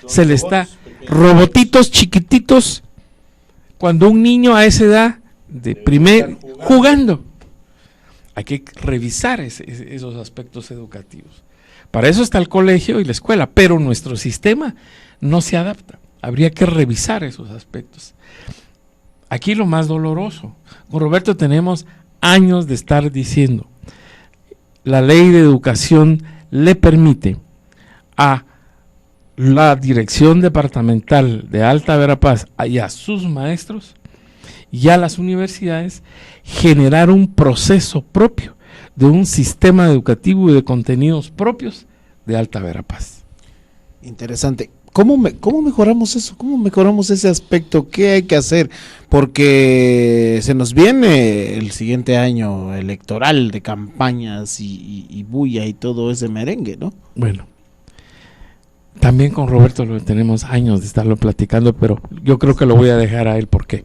Se le está, robotitos chiquititos, cuando un niño a esa edad de jugando. Hay que revisar esos aspectos educativos. Para eso está el colegio y la escuela, pero nuestro sistema no se adapta. Habría que revisar esos aspectos. Aquí lo más doloroso, con Roberto tenemos años de estar diciendo, la ley de educación le permite a la dirección departamental de Alta Verapaz y a sus maestros y a las universidades generar un proceso propio de un sistema educativo y de contenidos propios de Alta Verapaz. Interesante. ¿Cómo mejoramos eso? ¿Cómo mejoramos ese aspecto? ¿Qué hay que hacer? Porque se nos viene el siguiente año electoral de campañas y bulla y todo ese merengue, ¿no? Bueno, también con Roberto lo tenemos años de estarlo platicando, pero yo creo que lo voy a dejar a él. ¿Por qué?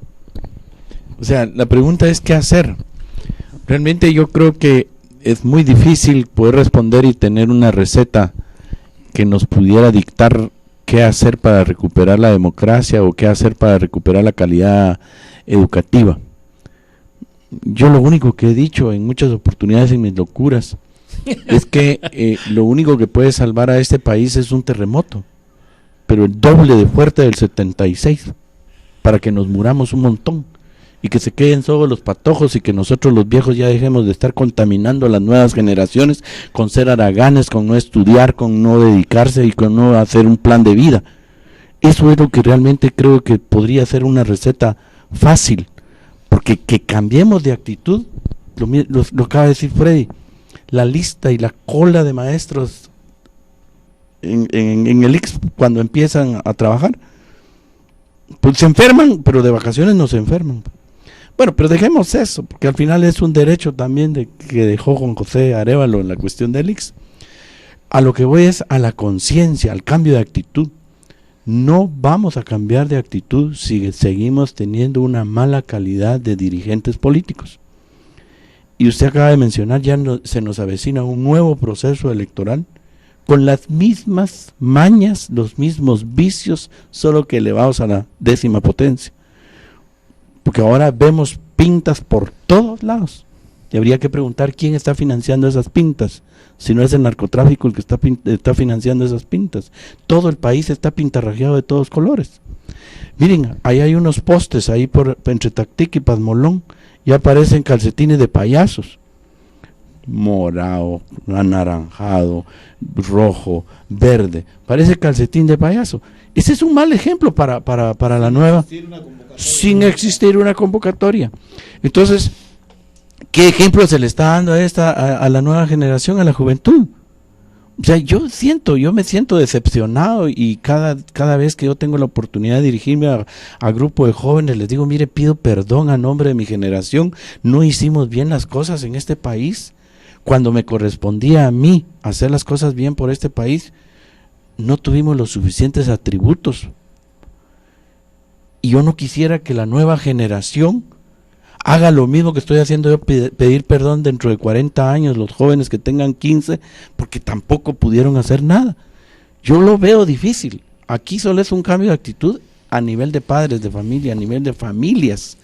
O sea, la pregunta es ¿qué hacer? Realmente yo creo que es muy difícil poder responder y tener una receta que nos pudiera dictar qué hacer para recuperar la democracia o qué hacer para recuperar la calidad educativa. Yo lo único que he dicho en muchas oportunidades en mis locuras es que lo único que puede salvar a este país es un terremoto, pero el doble de fuerte del 76, para que nos muramos un montón y que se queden solo los patojos y que nosotros los viejos ya dejemos de estar contaminando a las nuevas generaciones con ser haraganes, con no estudiar, con no dedicarse y con no hacer un plan de vida. Eso es lo que realmente creo que podría ser una receta fácil, porque que cambiemos de actitud, lo acaba de decir Freddy, la lista y la cola de maestros en el IX cuando empiezan a trabajar, pues se enferman, pero de vacaciones no se enferman. Bueno, pero dejemos eso, porque al final es un derecho también que dejó Juan José Arévalo en la cuestión del IX. A lo que voy es a la conciencia, al cambio de actitud. No vamos a cambiar de actitud si seguimos teniendo una mala calidad de dirigentes políticos. Y usted acaba de mencionar, se nos avecina un nuevo proceso electoral con las mismas mañas, los mismos vicios, solo que elevados a la 10ª potencia. Porque ahora vemos pintas por todos lados. Y habría que preguntar quién está financiando esas pintas. Si no es el narcotráfico el que está financiando esas pintas. Todo el país está pintarrajeado de todos colores. Miren, ahí hay unos postes ahí entre Tactic y Pazmolón. Ya aparecen calcetines de payasos. Morado, anaranjado, rojo, verde. Parece calcetín de payaso. Ese es un mal ejemplo para la nueva, sin existir una convocatoria. Entonces, ¿qué ejemplo se le está dando a la nueva generación, a la juventud? O sea, yo me siento decepcionado y cada vez que yo tengo la oportunidad de dirigirme a grupo de jóvenes, les digo, mire, pido perdón a nombre de mi generación, no hicimos bien las cosas en este país. Cuando me correspondía a mí hacer las cosas bien por este país, no tuvimos los suficientes atributos. Y yo no quisiera que la nueva generación haga lo mismo que estoy haciendo yo, pedir perdón dentro de 40 años, los jóvenes que tengan 15, porque tampoco pudieron hacer nada. Yo lo veo difícil. Aquí solo es un cambio de actitud a nivel de padres de familia, a nivel de familias,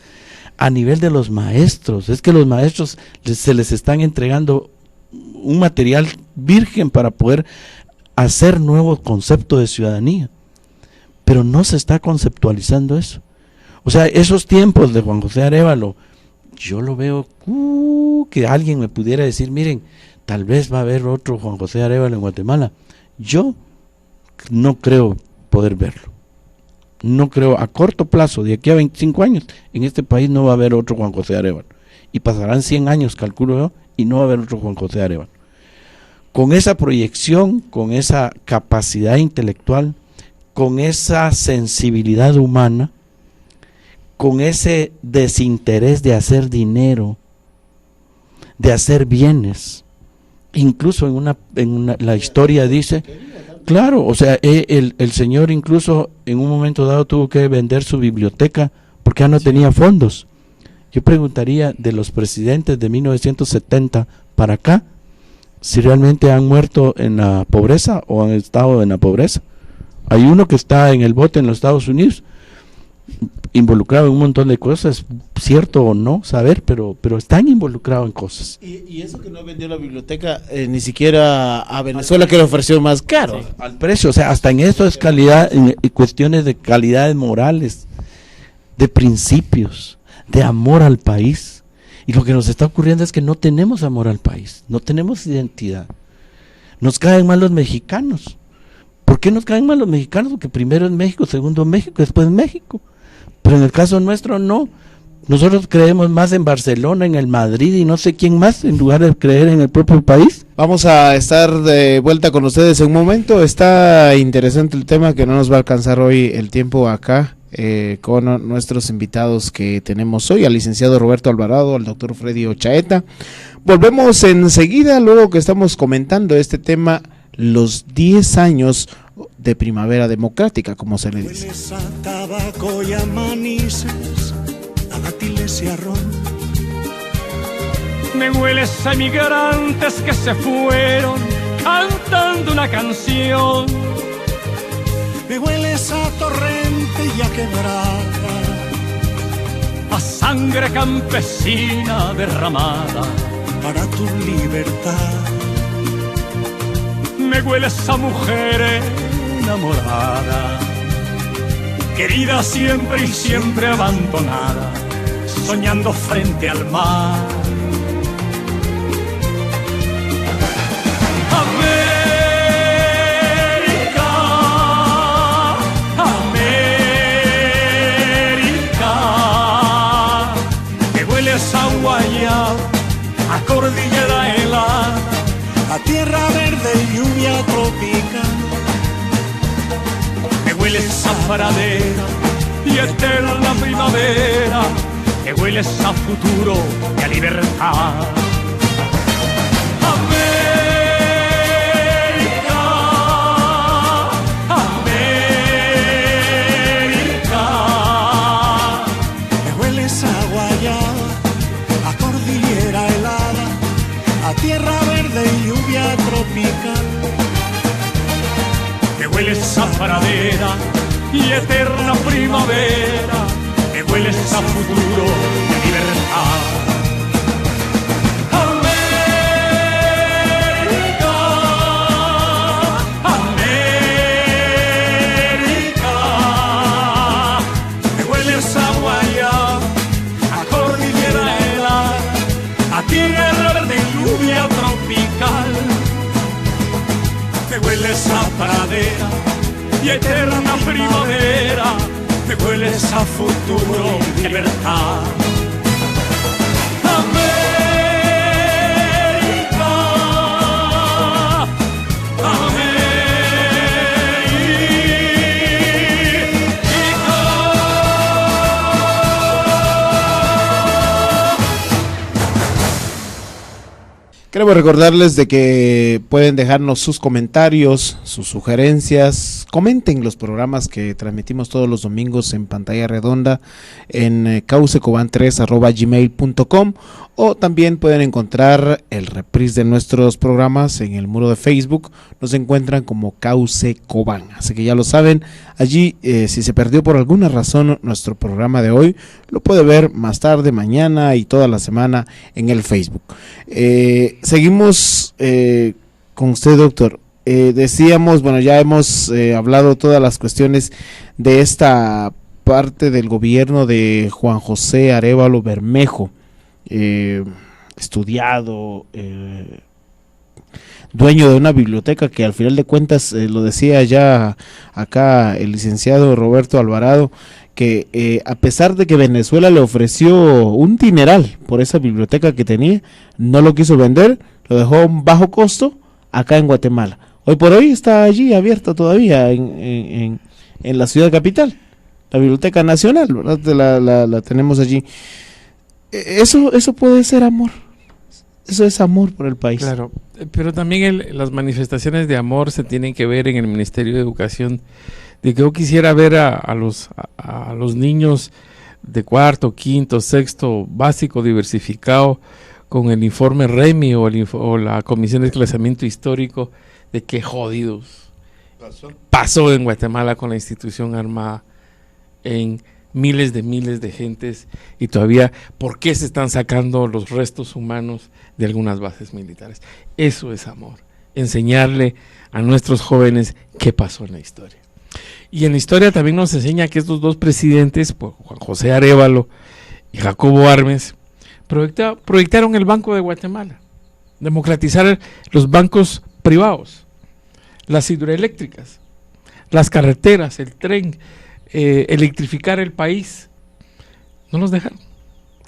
a nivel de los maestros. Es que los maestros se les están entregando un material virgen para poder hacer nuevos conceptos de ciudadanía, pero no se está conceptualizando eso. O sea, esos tiempos de Juan José Arévalo, yo lo veo que alguien me pudiera decir, miren, tal vez va a haber otro Juan José Arévalo en Guatemala. Yo no creo poder verlo. No creo, a corto plazo, de aquí a 25 años, en este país no va a haber otro Juan José Arévalo. Y pasarán 100 años, calculo yo, y no va a haber otro Juan José Arévalo. Con esa proyección, con esa capacidad intelectual, con esa sensibilidad humana, con ese desinterés de hacer dinero, de hacer bienes. Incluso la historia dice, claro, o sea, el señor incluso en un momento dado tuvo que vender su biblioteca porque ya no tenía fondos. Yo preguntaría de los presidentes de 1970 para acá, si realmente han muerto en la pobreza o han estado en la pobreza. Hay uno que está en el bote en los Estados Unidos, involucrado en un montón de cosas, cierto o no, saber, pero están involucrados en cosas. Y eso que no vendió la biblioteca ni siquiera a Venezuela, que le ofreció más caro. Sí, al precio, o sea, hasta en eso es calidad, en cuestiones de calidades morales, de principios, de amor al país. Y lo que nos está ocurriendo es que no tenemos amor al país, no tenemos identidad. Nos caen mal los mexicanos. ¿Por qué nos caen mal los mexicanos? Porque primero es México, segundo México, después México. Pero en el caso nuestro no. Nosotros creemos más en Barcelona, en el Madrid y no sé quién más, en lugar de creer en el propio país. Vamos a estar de vuelta con ustedes en un momento. Está interesante el tema, que no nos va a alcanzar hoy el tiempo acá. Con nuestros invitados que tenemos hoy, al licenciado Roberto Alvarado, al doctor Freddy Ochaeta. Volvemos enseguida, luego que estamos comentando este tema, los 10 años de Primavera Democrática, como se le dice. Hueles a tabaco y a manises, a dátiles y a ron. Me hueles a emigrantes que se fueron cantando una canción. Me hueles a torrente y a quebrada, a sangre campesina derramada para tu libertad. Me hueles a mujer enamorada, querida siempre y siempre abandonada, soñando frente al mar. A guayaba, a cordillera helada, a tierra verde y lluvia tropical. Me hueles a pradera y eterna primavera, me hueles a futuro y a libertad. Tierra verde y lluvia tropical. Me hueles a pradera y eterna primavera, me hueles a futuro y a libertad. América, América, me hueles a guayaba, a cordillera helada, a tierra verde y lluvia tropical. Me hueles a pradera y eterna primavera, me hueles a futuro y libertad. Queremos recordarles de que pueden dejarnos sus comentarios, sus sugerencias. Comenten los programas que transmitimos todos los domingos en Pantalla Redonda en causecoban3@gmail.com, o también pueden encontrar el reprise de nuestros programas en el muro de Facebook. Nos encuentran como Cauce Coban, así que ya lo saben. Allí, si se perdió por alguna razón nuestro programa de hoy, lo puede ver más tarde, mañana y toda la semana en el Facebook. Seguimos con usted, doctor. Decíamos, bueno, ya hemos hablado todas las cuestiones de esta parte del gobierno de Juan José Arévalo Bermejo, estudiado, dueño de una biblioteca que al final de cuentas, lo decía ya acá el licenciado Roberto Alvarado, que a pesar de que Venezuela le ofreció un dineral por esa biblioteca que tenía, no lo quiso vender, lo dejó a un bajo costo acá en Guatemala. Hoy por hoy está allí abierta todavía en la ciudad capital, la Biblioteca Nacional, ¿verdad? La tenemos allí. Eso puede ser amor. Eso es amor por el país. Claro, pero también las manifestaciones de amor se tienen que ver en el Ministerio de Educación. De que yo quisiera ver a los niños de cuarto, quinto, sexto básico diversificado con el informe REMI o la Comisión de Desclasamiento Histórico de qué jodidos pasó en Guatemala con la institución armada en miles de gentes, y todavía por qué se están sacando los restos humanos de algunas bases militares. Eso es amor, enseñarle a nuestros jóvenes qué pasó en la historia. Y en la historia también nos enseña que estos dos presidentes, pues, Juan José Arévalo y Jacobo Arbenz, proyectaron el Banco de Guatemala, democratizar los bancos privados, las hidroeléctricas, las carreteras, el tren, electrificar el país. No nos dejaron.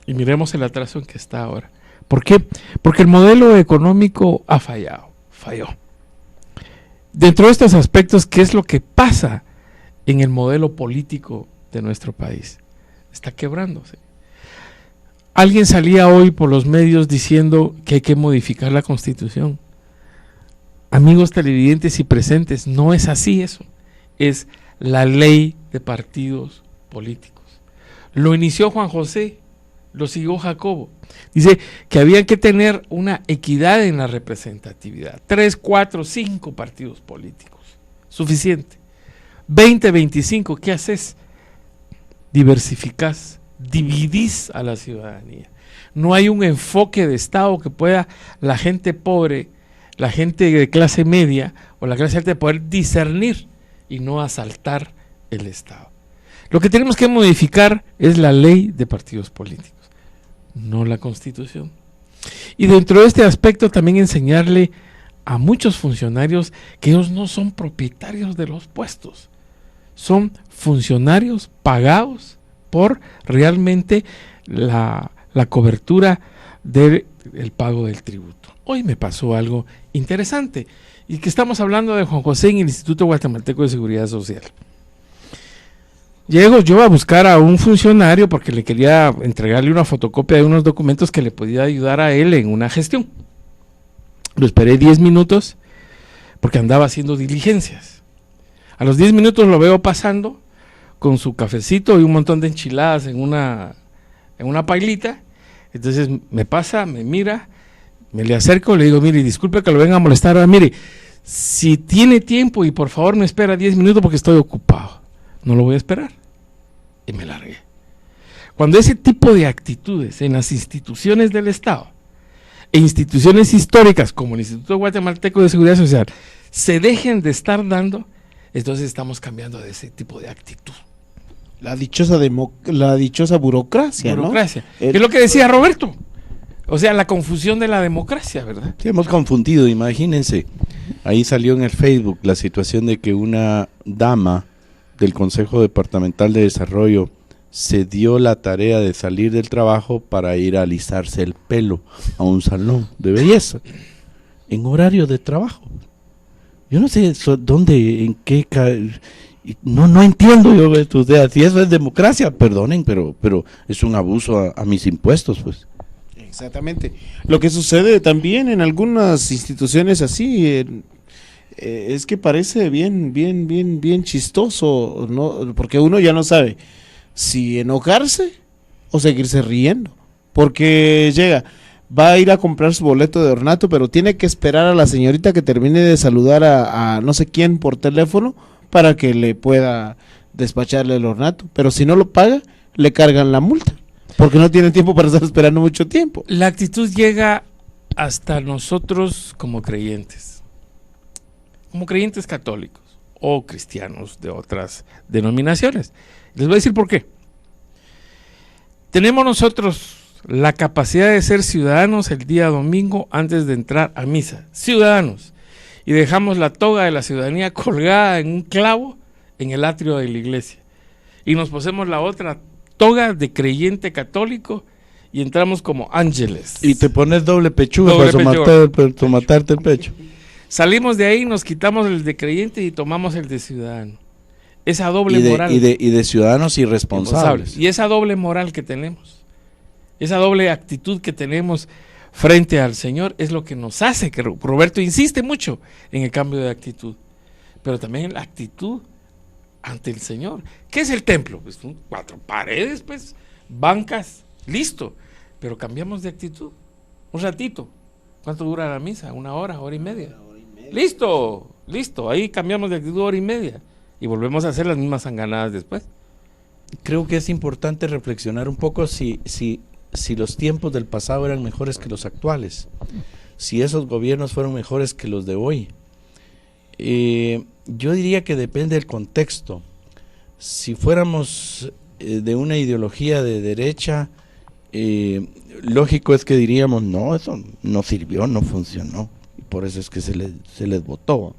Y miremos el atraso en que está ahora. ¿Por qué? Porque el modelo económico ha falló. Dentro de estos aspectos, ¿qué es lo que pasa en el modelo político de nuestro país? Está quebrándose. Alguien salía hoy por los medios diciendo que hay que modificar la Constitución. Amigos televidentes y presentes, no es así eso. Es la ley de partidos políticos. Lo inició Juan José, lo siguió Jacobo. Dice que había que tener una equidad en la representatividad. 3, 4, 5 partidos políticos. Suficiente. 20, 25, ¿qué haces? Diversificás, dividís a la ciudadanía. No hay un enfoque de Estado que pueda la gente pobre, la gente de clase media o la clase alta poder discernir y no asaltar el Estado. Lo que tenemos que modificar es la ley de partidos políticos, no la Constitución. Y dentro de este aspecto también enseñarle a muchos funcionarios que ellos no son propietarios de los puestos, son funcionarios pagados por realmente la cobertura del pago del tributo. Hoy me pasó algo interesante, y que estamos hablando de Juan José en el Instituto Guatemalteco de Seguridad Social. Llego yo a buscar a un funcionario porque le quería entregarle una fotocopia de unos documentos que le podía ayudar a él en una gestión. Lo esperé 10 minutos porque andaba haciendo diligencias. A los 10 minutos lo veo pasando con su cafecito y un montón de enchiladas en una pailita. Entonces me pasa, me mira, me le acerco, le digo, mire, disculpe que lo venga a molestar, ahora, mire, si tiene tiempo y por favor me espera 10 minutos porque estoy ocupado. No lo voy a esperar. Y me largué. Cuando ese tipo de actitudes en las instituciones del Estado e instituciones históricas como el Instituto Guatemalteco de Seguridad Social se dejen de estar dando, entonces estamos cambiando de ese tipo de actitud. La dichosa burocracia, ¿no? Burocracia. Es lo que decía Roberto. O sea, la confusión de la democracia, ¿verdad? Sí, hemos confundido, imagínense. Ahí salió en el Facebook la situación de que una dama del Consejo Departamental de Desarrollo se dio la tarea de salir del trabajo para ir a alisarse el pelo a un salón de belleza en horario de trabajo. Yo no sé dónde, en qué, no entiendo yo esto. O sea, si eso es democracia, perdonen, pero es un abuso a mis impuestos, pues. Exactamente. Lo que sucede también en algunas instituciones así es que parece bien chistoso, ¿no? Porque uno ya no sabe si enojarse o seguirse riendo, porque va a ir a comprar su boleto de ornato, pero tiene que esperar a la señorita que termine de saludar a no sé quién por teléfono para que le pueda despacharle el ornato, pero si no lo paga, le cargan la multa, porque no tiene tiempo para estar esperando mucho tiempo. La actitud llega hasta nosotros como creyentes católicos o cristianos de otras denominaciones. Les voy a decir por qué. Tenemos nosotros la capacidad de ser ciudadanos el día domingo antes de entrar a misa, ciudadanos, y dejamos la toga de la ciudadanía colgada en un clavo en el atrio de la iglesia, y nos posemos la otra toga de creyente católico y entramos como ángeles. Y te pones doble pechuga para matarte el pecho. Salimos de ahí, nos quitamos el de creyente y tomamos el de ciudadano. Esa doble moral. Y de ciudadanos irresponsables. Y esa doble moral que tenemos, esa doble actitud que tenemos frente al Señor es lo que nos hace, que Roberto insiste mucho en el cambio de actitud, pero también la actitud ante el Señor. ¿Qué es el templo? Pues 4 paredes, pues, bancas, listo, pero cambiamos de actitud, un ratito. ¿Cuánto dura la misa? 1 hora, hora y media. Listo, ahí cambiamos de actitud 1 hora y media y volvemos a hacer las mismas sanganadas después. Creo que es importante reflexionar un poco si los tiempos del pasado eran mejores que los actuales, si esos gobiernos fueron mejores que los de hoy. Yo diría que depende del contexto. Si fuéramos de una ideología de derecha, lógico es que diríamos, no, eso no sirvió, no funcionó, y por eso es que se les votó.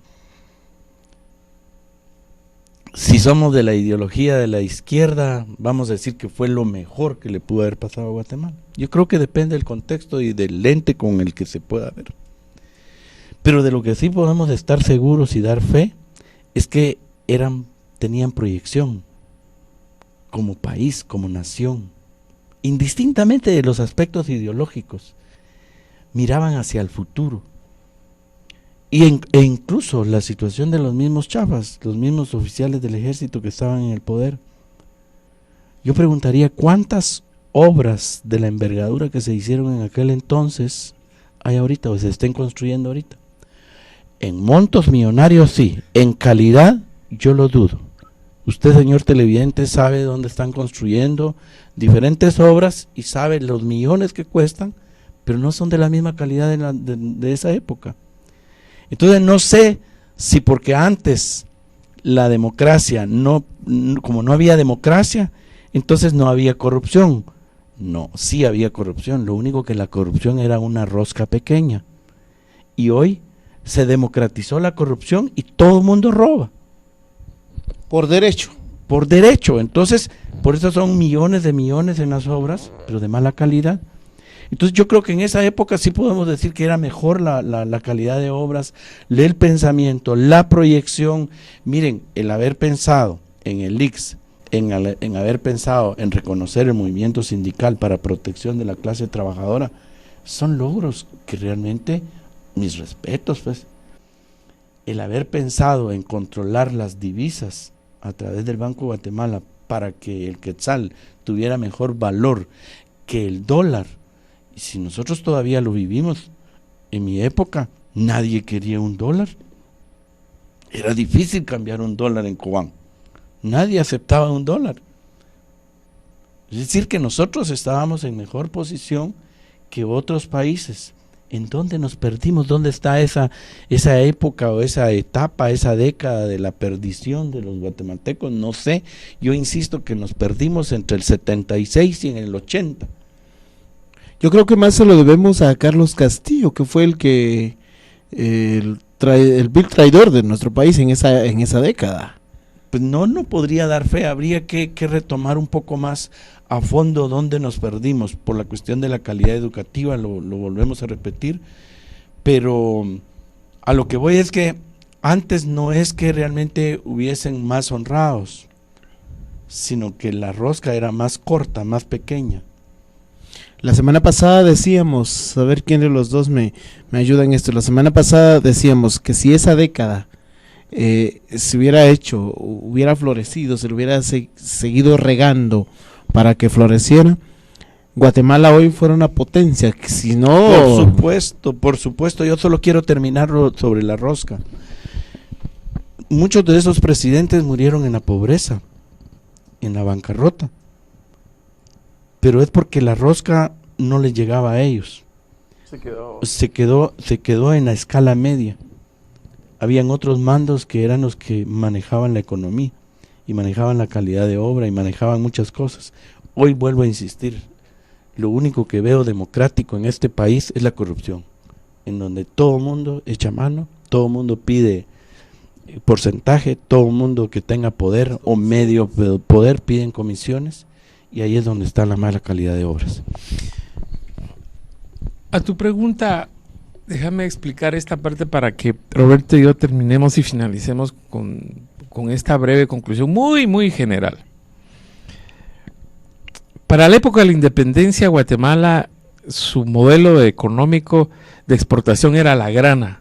Si somos de la ideología de la izquierda, vamos a decir que fue lo mejor que le pudo haber pasado a Guatemala. Yo creo que depende del contexto y del lente con el que se pueda ver. Pero de lo que sí podemos estar seguros y dar fe es que tenían proyección como país, como nación, indistintamente de los aspectos ideológicos, miraban hacia el futuro. E incluso la situación de los mismos chafas, los mismos oficiales del ejército que estaban en el poder. Yo preguntaría, ¿cuántas obras de la envergadura que se hicieron en aquel entonces hay ahorita o se estén construyendo ahorita? En montos millonarios sí, en calidad yo lo dudo. Usted, señor televidente, sabe dónde están construyendo diferentes obras y sabe los millones que cuestan, pero no son de la misma calidad de esa época. Entonces no sé si porque antes la democracia, como no había democracia, entonces no había corrupción. No, sí había corrupción, lo único que la corrupción era una rosca pequeña. Y hoy se democratizó la corrupción y todo el mundo roba. Por derecho. Por derecho, entonces por eso son millones de millones en las obras, pero de mala calidad. Entonces yo creo que en esa época sí podemos decir que era mejor la calidad de obras, el pensamiento, la proyección. Miren, el haber pensado en el ICS, en haber pensado en reconocer el movimiento sindical para protección de la clase trabajadora, son logros que realmente, mis respetos, pues. El haber pensado en controlar las divisas a través del Banco de Guatemala para que el quetzal tuviera mejor valor que el dólar. Y si nosotros todavía lo vivimos, en mi época nadie quería un dólar. Era difícil cambiar un dólar en Cobán. Nadie aceptaba un dólar. Es decir, que nosotros estábamos en mejor posición que otros países. ¿En dónde nos perdimos? ¿Dónde está esa época o esa etapa, esa década de la perdición de los guatemaltecos? No sé. Yo insisto que nos perdimos entre el 76 y en el 80. Yo creo que más se lo debemos a Carlos Castillo, que fue el vil traidor de nuestro país en esa década. Pues no podría dar fe, habría que retomar un poco más a fondo dónde nos perdimos por la cuestión de la calidad educativa, lo volvemos a repetir, pero a lo que voy es que antes no es que realmente hubiesen más honrados, sino que la rosca era más corta, más pequeña. La semana pasada decíamos, a ver quién de los dos me ayuda en esto, la semana pasada decíamos que si esa década se hubiera hecho, hubiera florecido, se lo hubiera seguido regando para que floreciera, Guatemala hoy fuera una potencia, que si no... Por supuesto, yo solo quiero terminar sobre la rosca. Muchos de esos presidentes murieron en la pobreza, en la bancarrota, pero es porque la rosca no les llegaba a ellos. Se quedó en la escala media. Habían otros mandos que eran los que manejaban la economía y manejaban la calidad de obra y manejaban muchas cosas. Hoy vuelvo a insistir, lo único que veo democrático en este país es la corrupción, en donde todo el mundo echa mano, todo el mundo pide porcentaje, todo el mundo que tenga poder o medio poder piden comisiones, y ahí es donde está la mala calidad de obras. A tu pregunta, déjame explicar esta parte para que Roberto y yo terminemos y finalicemos con esta breve conclusión muy, muy general. Para la época de la independencia, Guatemala, su modelo económico de exportación era la grana.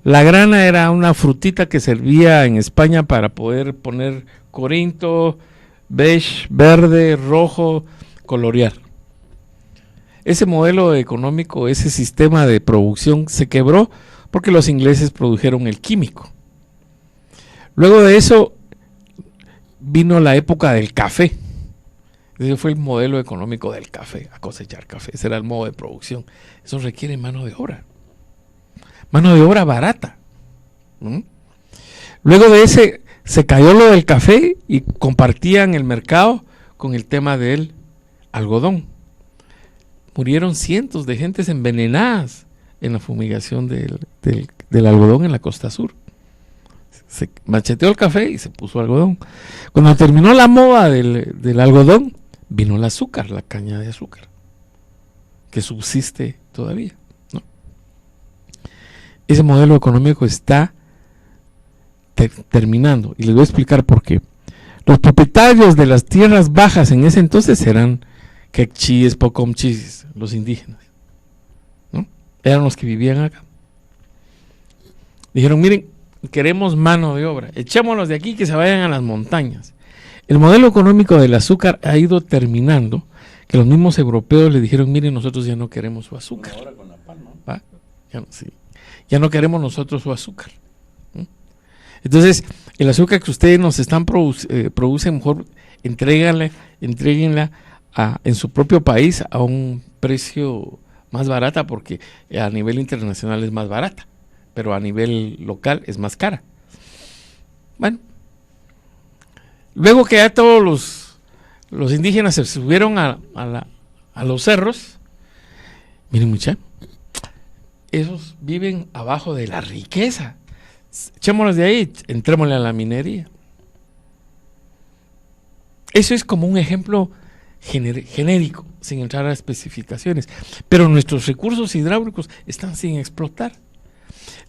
La grana era una frutita que servía en España para poder poner corinto, beige, verde, rojo, colorear. Ese modelo económico, ese sistema de producción se quebró porque los ingleses produjeron el químico. Luego de eso vino la época del café. Ese fue el modelo económico del café, a cosechar café. Ese era el modo de producción. Eso requiere mano de obra. Mano de obra barata. Luego de ese se cayó lo del café y compartían el mercado con el tema del algodón. Murieron cientos de gentes envenenadas en la fumigación del algodón en la costa sur. Se macheteó el café y se puso algodón. Cuando terminó la moda del algodón, vino el azúcar, la caña de azúcar, que subsiste todavía, ¿no? Ese modelo económico está terminando, y les voy a explicar por qué. Los propietarios de las tierras bajas en ese entonces eran quechíes, pocomchis, los indígenas, ¿no? Eran los que vivían acá. Dijeron, miren, queremos mano de obra, echémoslos de aquí que se vayan a las montañas. El modelo económico del azúcar ha ido terminando, que los mismos europeos le dijeron, miren, nosotros ya no queremos su azúcar. Ahora con la palma. ¿Va? Ya no queremos nosotros su azúcar. Entonces, el azúcar que ustedes nos están producen, mejor entréguenla en su propio país a un precio más barata, porque a nivel internacional es más barata, pero a nivel local es más cara. Bueno, luego que ya todos los indígenas se subieron a los cerros, miren muchachos, esos viven abajo de la riqueza. Echémoslos de ahí, entrémosle a la minería. Eso es como un ejemplo genérico, sin entrar a especificaciones. Pero nuestros recursos hidráulicos están sin explotar.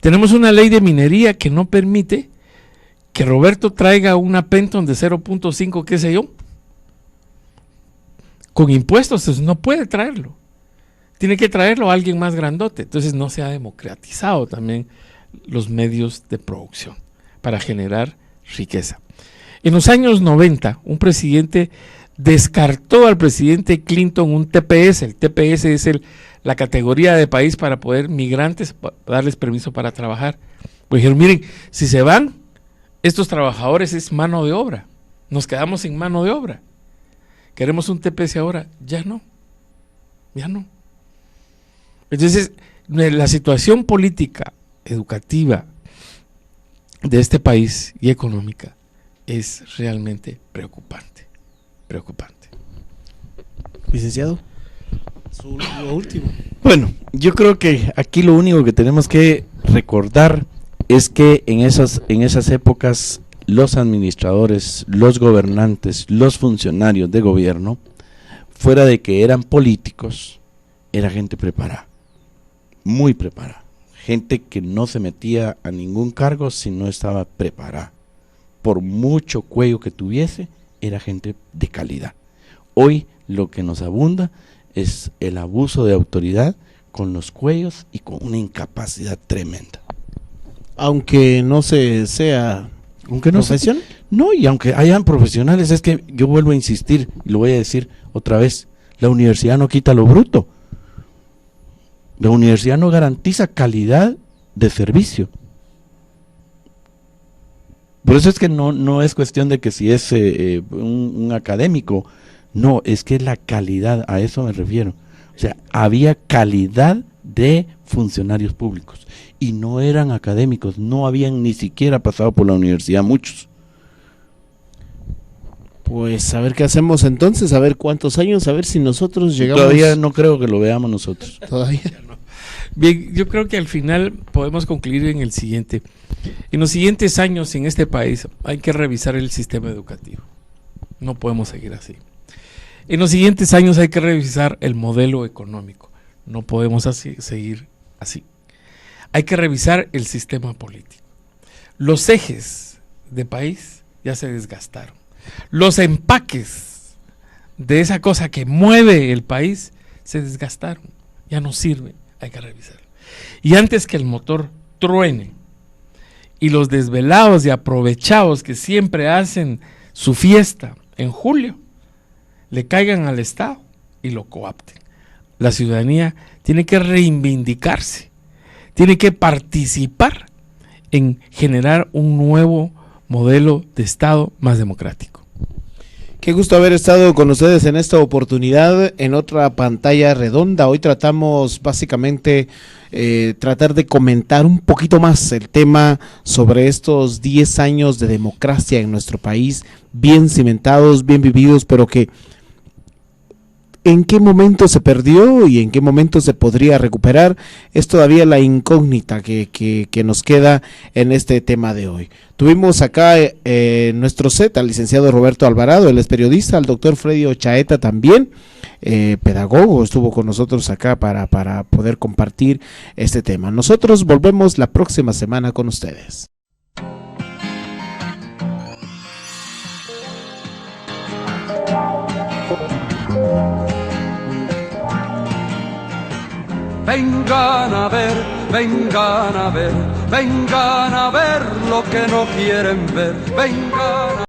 Tenemos una ley de minería que no permite que Roberto traiga una Penton de 0.5, qué sé yo, con impuestos. Entonces no puede traerlo. Tiene que traerlo a alguien más grandote. Entonces no se ha democratizado también los medios de producción para generar riqueza. En los años 90, un presidente descartó al presidente Clinton un TPS. El TPS es la categoría de país para poder migrantes, darles permiso para trabajar. Pues dijeron, miren, si se van, estos trabajadores es mano de obra. Nos quedamos sin mano de obra. ¿Queremos un TPS ahora? Ya no. Ya no. Entonces, la situación política, educativa de este país y económica es realmente preocupante. Preocupante. Licenciado, lo último. Bueno, yo creo que aquí lo único que tenemos que recordar es que en esas épocas los administradores, los gobernantes, los funcionarios de gobierno, fuera de que eran políticos, era gente preparada, muy preparada. Gente que no se metía a ningún cargo si no estaba preparada. Por mucho cuello que tuviese, era gente de calidad. Hoy lo que nos abunda es el abuso de autoridad con los cuellos y con una incapacidad tremenda. Aunque no sea profesión. No, y aunque hayan profesionales, es que yo vuelvo a insistir, y lo voy a decir otra vez, la universidad no quita lo bruto. La universidad no garantiza calidad de servicio. Por eso es que no es cuestión de que si es un académico, no, es que la calidad, a eso me refiero. O sea, había calidad de funcionarios públicos y no eran académicos, no habían ni siquiera pasado por la universidad muchos. Pues a ver qué hacemos entonces, a ver cuántos años, a ver si nosotros llegamos. Todavía no creo que lo veamos nosotros. Todavía no. Bien, yo creo que al final podemos concluir en el siguiente. En los siguientes años en este país hay que revisar el sistema educativo. No podemos seguir así. En los siguientes años hay que revisar el modelo económico. No podemos seguir así. Hay que revisar el sistema político. Los ejes de país ya se desgastaron. Los empaques de esa cosa que mueve el país se desgastaron. Ya no sirven. Hay que revisarlo. Y antes que el motor truene y los desvelados y aprovechados que siempre hacen su fiesta en julio le caigan al Estado, y lo coapten. La ciudadanía tiene que reivindicarse, tiene que participar en generar un nuevo modelo de Estado más democrático. Qué gusto haber estado con ustedes en esta oportunidad, en otra pantalla redonda. Hoy tratamos básicamente tratar de comentar un poquito más el tema sobre estos 10 años de democracia en nuestro país, bien cimentados, bien vividos, pero que ¿en qué momento se perdió y en qué momento se podría recuperar? Es todavía la incógnita que nos queda en este tema de hoy. Tuvimos acá nuestro set al licenciado Roberto Alvarado, él es periodista, al doctor Freddy Ochaeta también, pedagogo, estuvo con nosotros acá para poder compartir este tema. Nosotros volvemos la próxima semana con ustedes. Vengan a ver, vengan a ver, vengan a ver lo que no quieren ver, vengan a